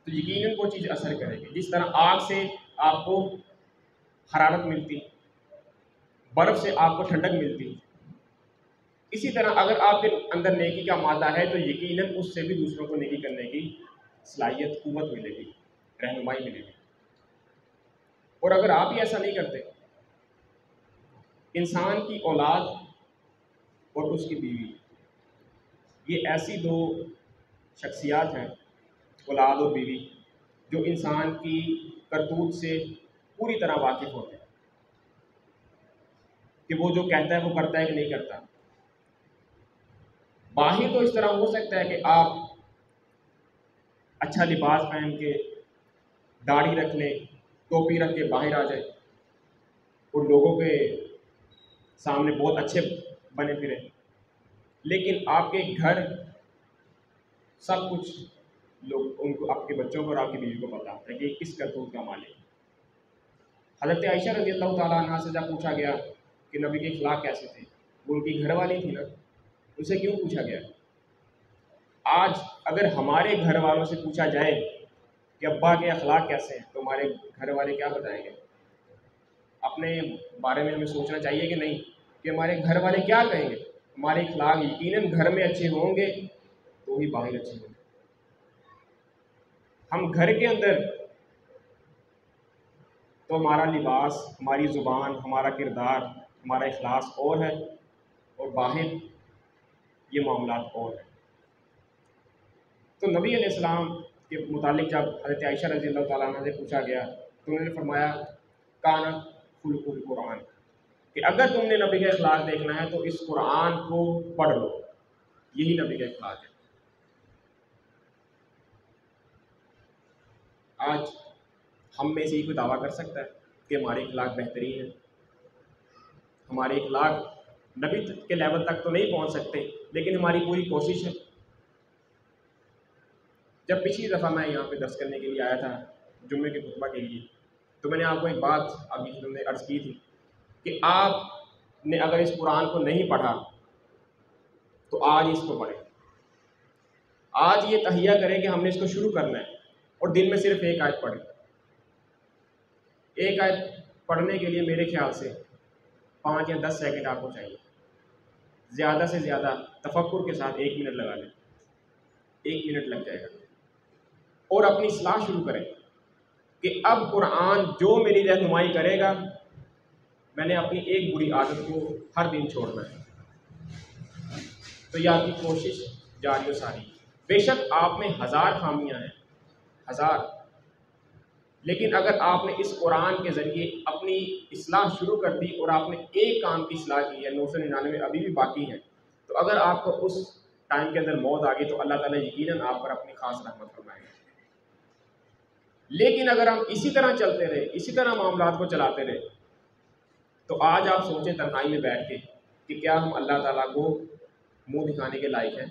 तो यकीनन वो चीज़ असर करेगी। जिस तरह आग से आपको हरारत मिलती, बर्फ़ से आपको ठंडक मिलती, इसी तरह अगर आपके अंदर नेकी का मादा है तो यकीनन उससे भी दूसरों को नेकी करने की सलाहियत, क़ुव्वत मिलेगी, रहनुमाई मिलेगी। और अगर आप ही ऐसा नहीं करते, इंसान की औलाद और उसकी बीवी, ये ऐसी 2 शख्सियात हैं, औलाद और बीवी, जो इंसान की करतूत से पूरी तरह वाकिफ़ होते हैं कि वो जो कहता है वो करता है कि नहीं करता। बाहिर तो इस तरह हो सकता है कि आप अच्छा लिबास पहन के, दाढ़ी रख लें, टोपी रख के बाहर आ जाए और लोगों के सामने बहुत अच्छे बने फिरें, लेकिन आपके घर सब कुछ लोग, उनको, आपके बच्चों को और आपकी बीवी को पता होता है कि किस करतूत का मालिक। हज़रत आयशा रज़ी अल्लाह ताला अन्हा से जब पूछा गया कि नबी के अखलाक कैसे थे, वो उनकी घरवाली थी ना, उनसे क्यों पूछा गया। आज अगर हमारे घर वालों से पूछा जाए कि अब्बा के अखलाक कैसे हैं, तो हमारे घर वाले क्या बताएंगे। अपने बारे में हमें सोचना चाहिए कि नहीं, कि हमारे घर वाले क्या कहेंगे। हमारे अखलाक यकीनन घर में अच्छे होंगे तो ही बाहर अच्छे होंगे। हम घर के अंदर तो हमारा लिबास, हमारी ज़ुबान, हमारा किरदार, हमारा इखलास और है, और बाहर ये मामलात और है। तो नबी अलैहिस्सलाम के मुतालिक जब हज़रत आयशा रज़ी अल्लाह ताला अन्हा से पूछा गया तो उन्होंने फरमाया काना खुलुकुल कुरान, कि अगर तुमने नबी का अखलाक देखना है तो इस कुरान को पढ़ लो, यही नबी का अखलाक है। आज हम में से ही कोई दावा कर सकता है कि हमारे अखलाक बेहतरीन है। हमारे अखलाक नबी के लेवल तक तो नहीं पहुंच सकते, लेकिन हमारी पूरी कोशिश है। जब पिछली दफ़ा मैं यहाँ पे दर्स करने के लिए आया था जुम्मे के खुतबा के लिए, तो मैंने आपको एक बात अभी हमने अर्ज़ की थी कि आपने अगर इस कुरान को नहीं पढ़ा तो आज इसको पढ़ें। आज ये तहिया करें कि हमने इसको शुरू करना है और दिन में सिर्फ एक आयत पढ़ें। एक आयत पढ़ने के लिए मेरे ख्याल से 5 या 10 सेकंड आपको चाहिए, ज़्यादा से ज़्यादा तफक्कुर के साथ 1 मिनट लगा लें, 1 मिनट लग जाएगा। और अपनी इस्लाह शुरू करें कि अब कुरान जो मेरी रहनुमाई करेगा, मैंने अपनी एक बुरी आदत को हर दिन छोड़ना है। तो यह आपकी कोशिश जारी और सारी। बेशक आप में 1000 खामियाँ हैं, 1000, लेकिन अगर आपने इस कुरान के ज़रिए अपनी इस्लाह शुरू कर दी और आपने एक काम की इस्लाह की है, 999 अभी भी बाकी हैं, तो अगर आपको उस टाइम के अंदर मौत आ गई तो अल्लाह ताला यकीनन आप पर अपनी ख़ास रहमत फरमाएगा। लेकिन अगर हम इसी तरह चलते रहे, इसी तरह मामलात को चलाते रहे, तो आज आप सोचें तन्हाई में बैठ के कि क्या हम अल्लाह ताला को मुँह दिखाने के लायक हैं।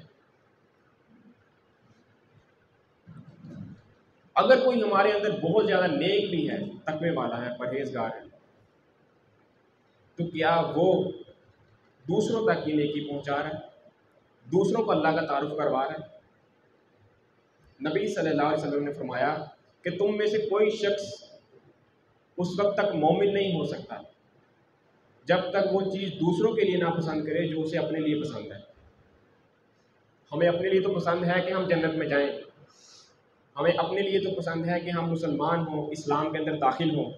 अगर कोई हमारे अंदर बहुत ज़्यादा नेक भी है, तकवे वाला है, परहेजगार है, तो क्या वो दूसरों तक की नेकी पहुंचा रहा है, दूसरों को अल्लाह का तारुफ करवा रहा है। नबी सल्लल्लाहु अलैहि वसल्लम ने फरमाया कि तुम में से कोई शख्स उस वक्त तक मोमिन नहीं हो सकता जब तक वो चीज़ दूसरों के लिए ना पसंद करे जो उसे अपने लिए पसंद है। हमें अपने लिए तो पसंद है कि हम जन्नत में जाएं, हमें अपने लिए तो पसंद है कि हम मुसलमान हों, इस्लाम के अंदर दाखिल हों,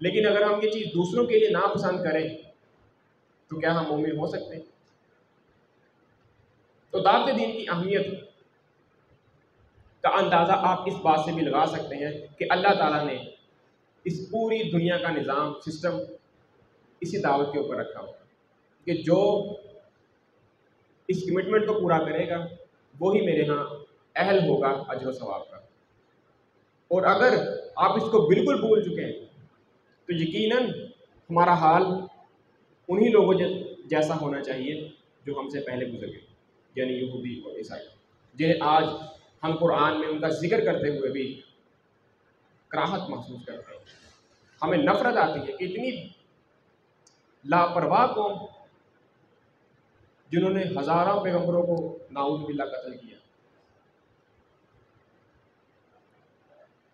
लेकिन अगर हम ये चीज़ दूसरों के लिए ना पसंद करें तो क्या हम मोमिन हो सकते हैं? तो दावत दीन की अहमियत का अंदाज़ा आप इस बात से भी लगा सकते हैं कि अल्लाह ताला ने इस पूरी दुनिया का निज़ाम सिस्टम इसी दावत के ऊपर रखा हुआ कि जो इस कमिटमेंट को पूरा करेगा वो ही मेरे यहाँ अहल होगा अजर व सवाब का। और अगर आप इसको बिल्कुल भूल चुके हैं तो यकीनन हमारा हाल उन्हीं लोगों जैसा होना चाहिए जो हमसे पहले गुजर गए, यानी यहूदी और ईसाई, जिन्हें आज हम कुरान में उनका जिक्र करते हुए भी कराहत महसूस करते हैं। हमें नफरत आती है कि इतनी लापरवाह कौम जिन्होंने हज़ारों पैगंबरों को नाऊज़ बिल्लाह कत्ल किया।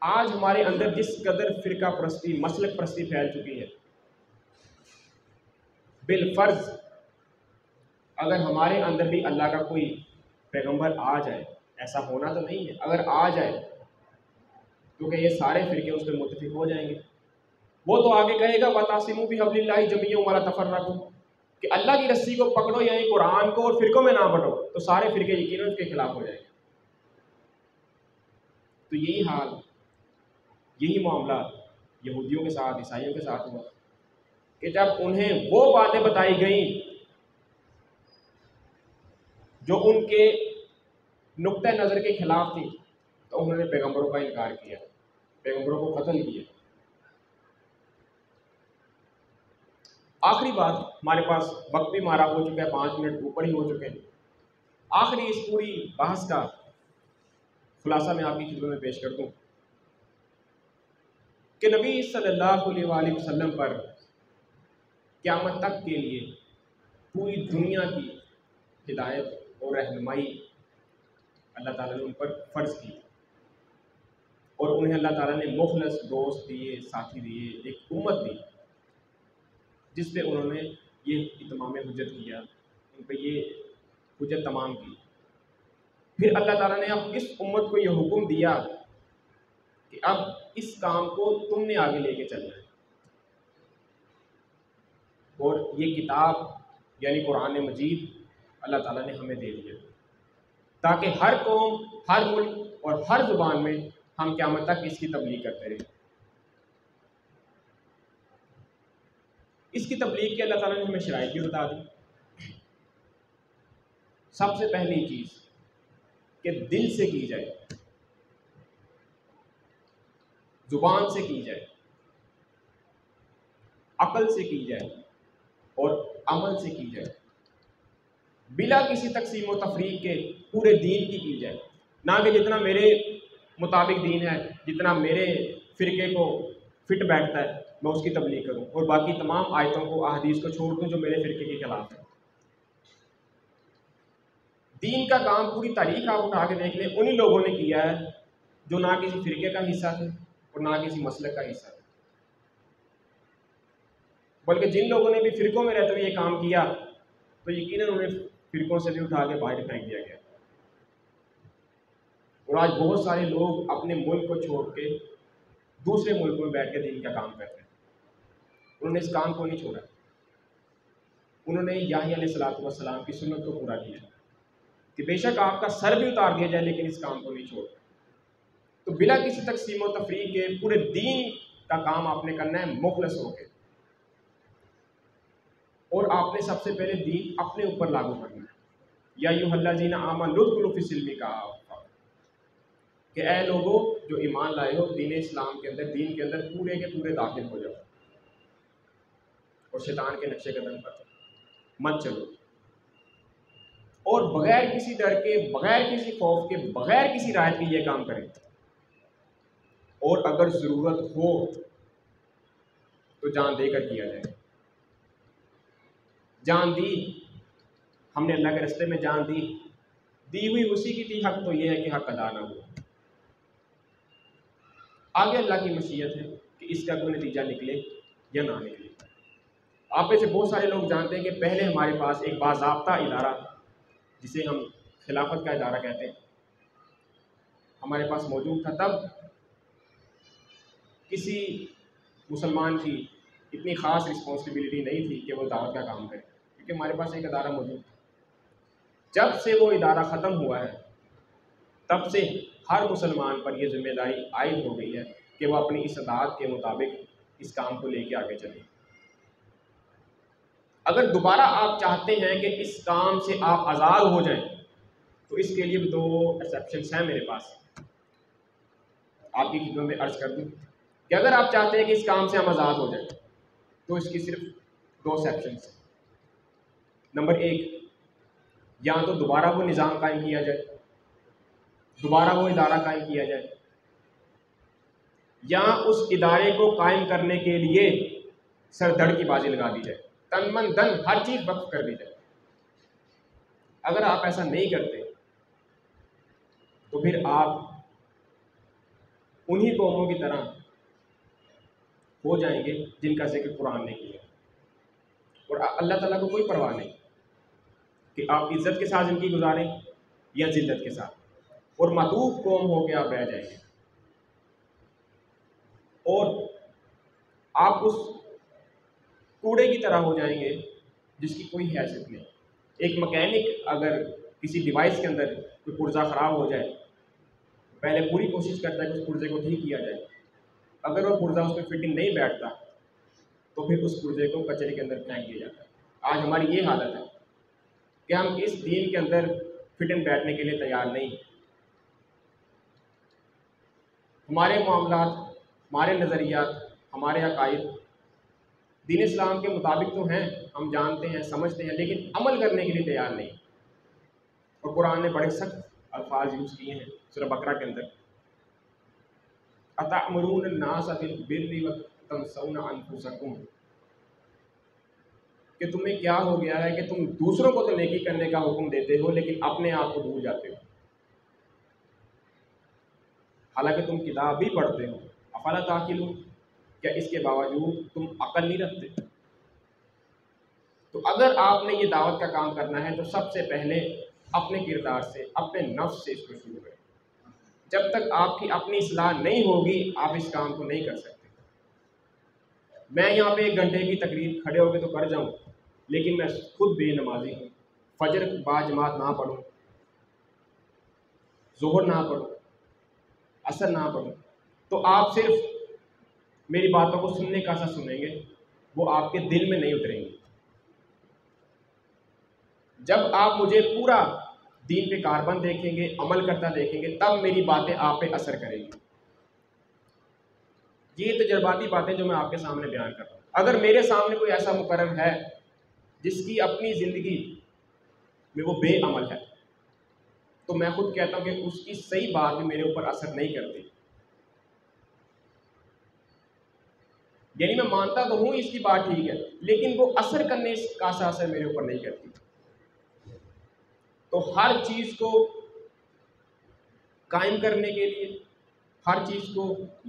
आज हमारे अंदर जिस कदर फ़िरका परस्ती, मसलक परस्ती फैल चुकी है, बिलफ़र्ज़ अगर हमारे अंदर भी अल्लाह का कोई पैगंबर आ जाए, ऐसा होना तो नहीं है, अगर आ जाए तो क्या ये सारे फ़िरके उस पर मुत्तफ़िक़ हो जाएंगे? वो तो आगे कहेगा वतासिमू बिहब्लिल्लाहि जमीअन वला तफ़र्रक़ू, कि अल्लाह की रस्सी को पकड़ो, यानी कुरान को, और फ़िरकों में ना बंटो, तो सारे फ़िरके यकीनन उसके खिलाफ हो जाएंगे। तो यही हाल, यही मामला यहूदियों के साथ, ईसाइयों के साथ हुआ कि जब उन्हें वो बातें बताई गई जो उनके नुक्ते नज़र के खिलाफ थी, तो उन्होंने पैगंबरों का इनकार किया, पैगंबरों को कत्ल किया। आखिरी बात, हमारे पास वक्त भी मारा हो चुका है, 5 मिनट ऊपर ही हो चुके हैं। आखिरी इस पूरी बहस का खुलासा मैं आपकी खिदमत में पेश कर दूं कि नबी सल्लल्लाहु अलैहि वसल्लम पर क़यामत तक के लिए पूरी दुनिया की हिदायत और रहनुमाई अल्लाह ताला ने उन पर फ़र्ज़ की, और उन्हें अल्लाह ताला ने मुखलस दोस्त दिए, साथी दिए, एक उम्मत दी जिस पे उन्होंने ये इत्माम हुज्जत किया, उन पे ये हुज्जत तमाम की। फिर अल्लाह ताला ने अब इस उम्मत को ये हुक्म दिया कि अब इस काम को तुमने आगे लेके चलना है, और ये किताब यानी कुरान मजीद अल्लाह ताला ने हमें दे दिया ताकि हर कौम, हर मुल्क और हर ज़ुबान में हम क़यामत तक इसकी तबलीग करते रहें। इसकी तबलीग के अल्लाह ताला ने हमें शराइत भी बता दी। सबसे पहली चीज़ कि दिल से की जाए, ज़ुबान से की जाए, अक़ल से की जाए और अमल से की जाए, बिला किसी तक़सीम व तफ़रीक़ के पूरे दीन की जाए। ना कि जितना मेरे मुताबिक दीन है, जितना मेरे फ़िरके को फिट बैठता है मैं उसकी तबलीग करूँ, और बाकी तमाम आयतों को, अहादीस को छोड़ दूँ जो मेरे फ़िरके के खिलाफ है। दीन का काम पूरी तारीख़ आप उठा के देख लें, उन्हीं लोगों ने किया है जो ना किसी फ़िरके का हिस्सा थे और ना किसी मसलक का हिस्सा थे, बल्कि जिन लोगों ने भी फ़िरकों में रहते हुए ये काम किया तो यकीनन उन्हें फ़िरकों से भी उठा के बाहर फेंक दिया गया। और आज बहुत सारे लोग अपने मुल्क को छोड़ के दूसरे मुल्क में बैठ के दीन का काम करते हैं। उन्होंने इस काम को नहीं छोड़ा, उन्होंने याह्या अलैहिस्सलातु वस्सलाम की सुन्नत को पूरा किया कि बेशक आपका सर भी उतार दिया जाए लेकिन इस काम को नहीं छोड़ा। तो बिला किसी तक़सीम व तफ़रीक़ के पूरे दीन का काम आपने करना है मुखलस होकर, और आपने सबसे पहले दीन अपने ऊपर लागू करना है। या अय्युहल्लज़ीना आमनू उदखुलू फ़िस्सिल्मी काफ़ा, कि ऐ लोगों जो ईमान लाए हो दीन इस्लाम के अंदर, दीन के अंदर पूरे के पूरे दाखिल हो जाओ और शैतान के नक्शे कदम पर मत चलो, और बगैर किसी डर के, बगैर किसी खौफ के, बगैर किसी राहत के ये काम करें, और अगर ज़रूरत हो तो जान देकर किया जाए। जान दी, हमने अल्लाह के रास्ते में जान दी, दी हुई उसी की थी, हक तो ये है कि हक अदा ना हो। आगे अल्लाह की मशीयत है कि इसका कोई नतीजा निकले या ना निकले। आप में से बहुत सारे लोग जानते हैं कि पहले हमारे पास एक बाज़ाब्ता इदारा, जिसे हम खिलाफत का इदारा कहते हैं, हमारे पास मौजूद था। तब किसी मुसलमान की इतनी ख़ास रिस्पॉन्सिबिलिटी नहीं थी कि वो दावत का काम करे, क्योंकि हमारे पास एक इदारा मौजूद था। जब से वो इदारा ख़त्म हुआ है तब से हर मुसलमान पर यह जिम्मेदारी आयद हो गई है कि वह अपनी इस्तात के मुताबिक इस काम को लेके आगे चले। अगर दोबारा आप चाहते हैं कि इस काम से आप आज़ाद हो जाएं, तो इसके लिए भी 2 एक्सेप्शंस हैं मेरे पास, आपकी खिदमत में अर्ज कर दूं कि अगर आप चाहते हैं कि इस काम से हम आज़ाद हो जाएं, तो इसकी सिर्फ 2 एक्सेप्शंस हैं। नंबर 1, या तो दोबारा वो निज़ाम कायम किया जाए, दोबारा वो इदारा कायम किया जाए, या उस इदारे को कायम करने के लिए सरदड़ की बाजी लगा दी जाए, तन मन धन हर चीज़ वक्फ कर दी जाए। अगर आप ऐसा नहीं करते तो फिर आप उन्हीं कौमों की तरह हो जाएंगे जिनका जिक्र कुरान ने किया, और अल्लाह ताला को कोई परवाह नहीं कि आप इज़्ज़त के साथ ज़िंदगी गुजारें या जिल्लत के साथ, और मतूब कौम होकर आप रह जाएंगे और आप उस कूड़े की तरह हो जाएंगे जिसकी कोई हैसियत नहीं। एक मैकेनिक अगर किसी डिवाइस के अंदर कोई पुर्जा ख़राब हो जाए, पहले पूरी कोशिश करता है कि उस पुर्जे को ठीक किया जाए। अगर वो पुर्जा उस पर फिटिंग नहीं बैठता तो फिर उस पुर्जे को कचरे के अंदर फेंक दिया जाता है। आज हमारी ये हालत है कि हम इस दीन के अंदर फिटिंग बैठने के लिए तैयार नहीं। हमारे मामलात, हमारे नज़रियात, हमारे अकायद दीन इस्लाम के मुताबिक तो हैं, हम जानते हैं, समझते हैं, लेकिन अमल करने के लिए तैयार नहीं। और कुरान ने बड़े सख्त अल्फाज यूज़ किए हैं सूरह बकरा के अंदर, अतअमुरून अन्नास बिल बिर्रि व तंसौना अनफुसकुम, कि तुम्हें क्या हो गया है कि तुम दूसरों को तो नेकी करने का हुक्म देते हो लेकिन अपने आप को भूल जाते हो, हालांकि तुम किताब भी पढ़ते हो। अफला ताकिलून, क्या इसके बावजूद तुम अकल नहीं रखते? तो अगर आपने ये दावत का काम करना है तो सबसे पहले अपने किरदार से, अपने नफ्स से इसको शुरू करें। जब तक आपकी अपनी इस्लाह नहीं होगी आप इस काम को नहीं कर सकते। मैं यहाँ पे 1 घंटे की तकरीर खड़े होकर तो कर जाऊँ, लेकिन मैं खुद बेनमाजी हूँ, फजर बाजमात ना पढ़ूँ, ज़ोहर ना पढ़ूँ, असर ना पढ़ूँ, तो आप सिर्फ मेरी बातों को सुनने का सा सुनेंगे, वो आपके दिल में नहीं उतरेंगी। जब आप मुझे पूरा दीन पे कारबंद देखेंगे, अमल करता देखेंगे, तब मेरी बातें आप पे असर करेंगी। ये तजर्बाती बातें जो मैं आपके सामने बयान कर रहा हूँ, अगर मेरे सामने कोई ऐसा मुकर्रर है जिसकी अपनी ज़िंदगी में वो बेअमल है, तो मैं खुद कहता हूँ कि उसकी सही बात भी मेरे ऊपर असर नहीं करती। यानी मैं मानता तो हूँ इसकी बात ठीक है, लेकिन वो असर करने का सा असर मेरे ऊपर नहीं करती। तो हर चीज़ को कायम करने के लिए, हर चीज़ को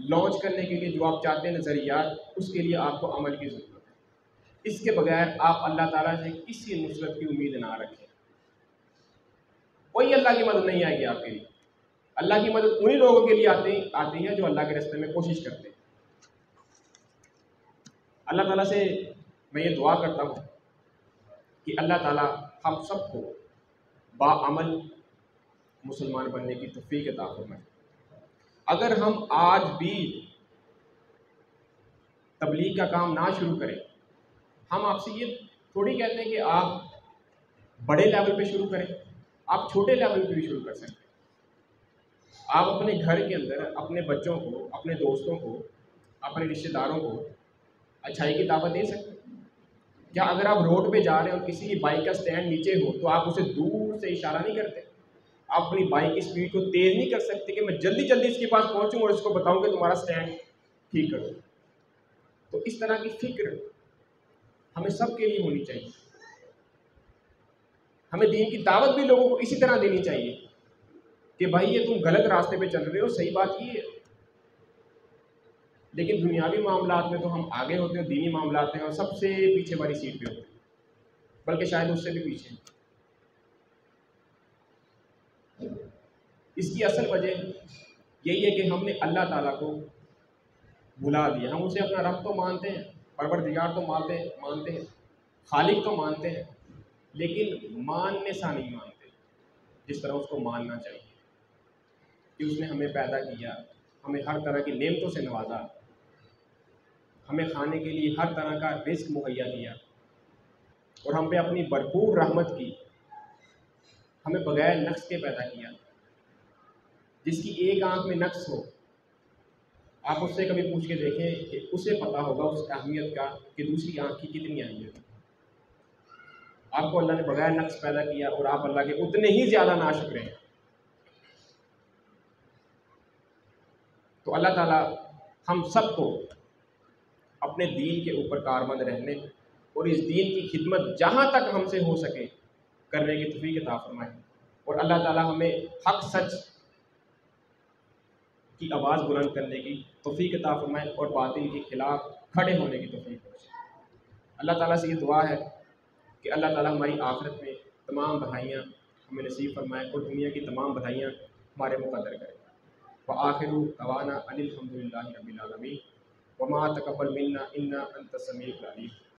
लॉन्च करने के लिए जो आप चाहते हैं नज़रियात, उसके लिए आपको अमल की ज़रूरत है। इसके बगैर आप अल्लाह ताला से किसी नुसरत की उम्मीद ना रखें। कोई अल्लाह की मदद नहीं आएगी आपके लिए। अल्लाह की मदद उन्हीं लोगों के लिए आती है जो अल्लाह के रास्ते में कोशिश करते हैं। अल्लाह ताला से मैं ये दुआ करता हूँ कि अल्लाह ताला हम सबको बाअमल मुसलमान बनने की तौफीक अता फरमाए। अगर हम आज भी तबलीग का काम ना शुरू करें, हम आपसे ये थोड़ी कहते हैं कि आप बड़े लेवल पे शुरू करें, आप छोटे लेवल पे भी शुरू कर सकते हैं। आप अपने घर के अंदर अपने बच्चों को, अपने दोस्तों को, अपने रिश्तेदारों को अच्छाई की दावत दे सकते हैं। क्या अगर आप रोड पे जा रहे हो और किसी की बाइक का स्टैंड नीचे हो तो आप उसे दूर से इशारा नहीं करते? आप अपनी बाइक की स्पीड को तेज़ नहीं कर सकते कि मैं जल्दी जल्दी इसके पास पहुंचूं और इसको बताऊं कि तुम्हारा स्टैंड ठीक करो? तो इस तरह की फिक्र हमें सब के लिए होनी चाहिए। हमें दीन की दावत भी लोगों को इसी तरह देनी चाहिए कि भाई ये तुम गलत रास्ते पे चल रहे हो, सही बात ये है। लेकिन दुनियावी मामलात में तो हम आगे होते हैं, दीनी मामलात में और सबसे पीछे वाली सीट पे होते हैं, बल्कि शायद उससे भी पीछे। इसकी असल वजह यही है कि हमने अल्लाह ताला को भुला दिया। हम उसे अपना रब तो मानते हैं, परवरदिगार तो मानते हैं, खालिक तो मानते हैं, लेकिन मानने सा नहीं मानते। जिस तरह उसको मानना चाहिए कि उसने हमें पैदा किया, हमें हर तरह की नेमतों से नवाजा, हमें खाने के लिए हर तरह का रिस्क मुहैया किया और हम पे अपनी भरपूर रहमत की, हमें बगैर नक्स के पैदा किया। जिसकी एक आंख में नक्स हो, आप उससे कभी पूछ के देखें कि उसे पता होगा उस अहमियत का कि दूसरी आंख की कितनी अहमियत है। आपको अल्लाह ने बगैर नक्स पैदा किया और आप अल्लाह के उतने ही ज़्यादा नाशुक्र हैं। तो अल्लाह ताला हम सबको अपने दीन के ऊपर कारबंद रहने और इस दीन की खिदमत जहाँ तक हमसे हो सके करने की तौफीक अता फरमाए और अल्लाह ताला हमें हक सच की आवाज़ बुलंद करने की तौफीक अता फरमाए और बातिल के खिलाफ खड़े होने की तौफीक बख्शे। अल्लाह ताला से ये दुआ है कि अल्लाह ताला हमारी आखिरत में तमाम बधाइयाँ हमें नसीब फरमाए और दुनिया की तमाम बधाइयाँ हमारे मुक़द्दर करें। व आखिरु दवाना अनिल हम्दुलिल्लाहि रब्बिल आलमीन व मा तक़ब्बल मिन्ना इन्ना अंतस समीउल अलीम।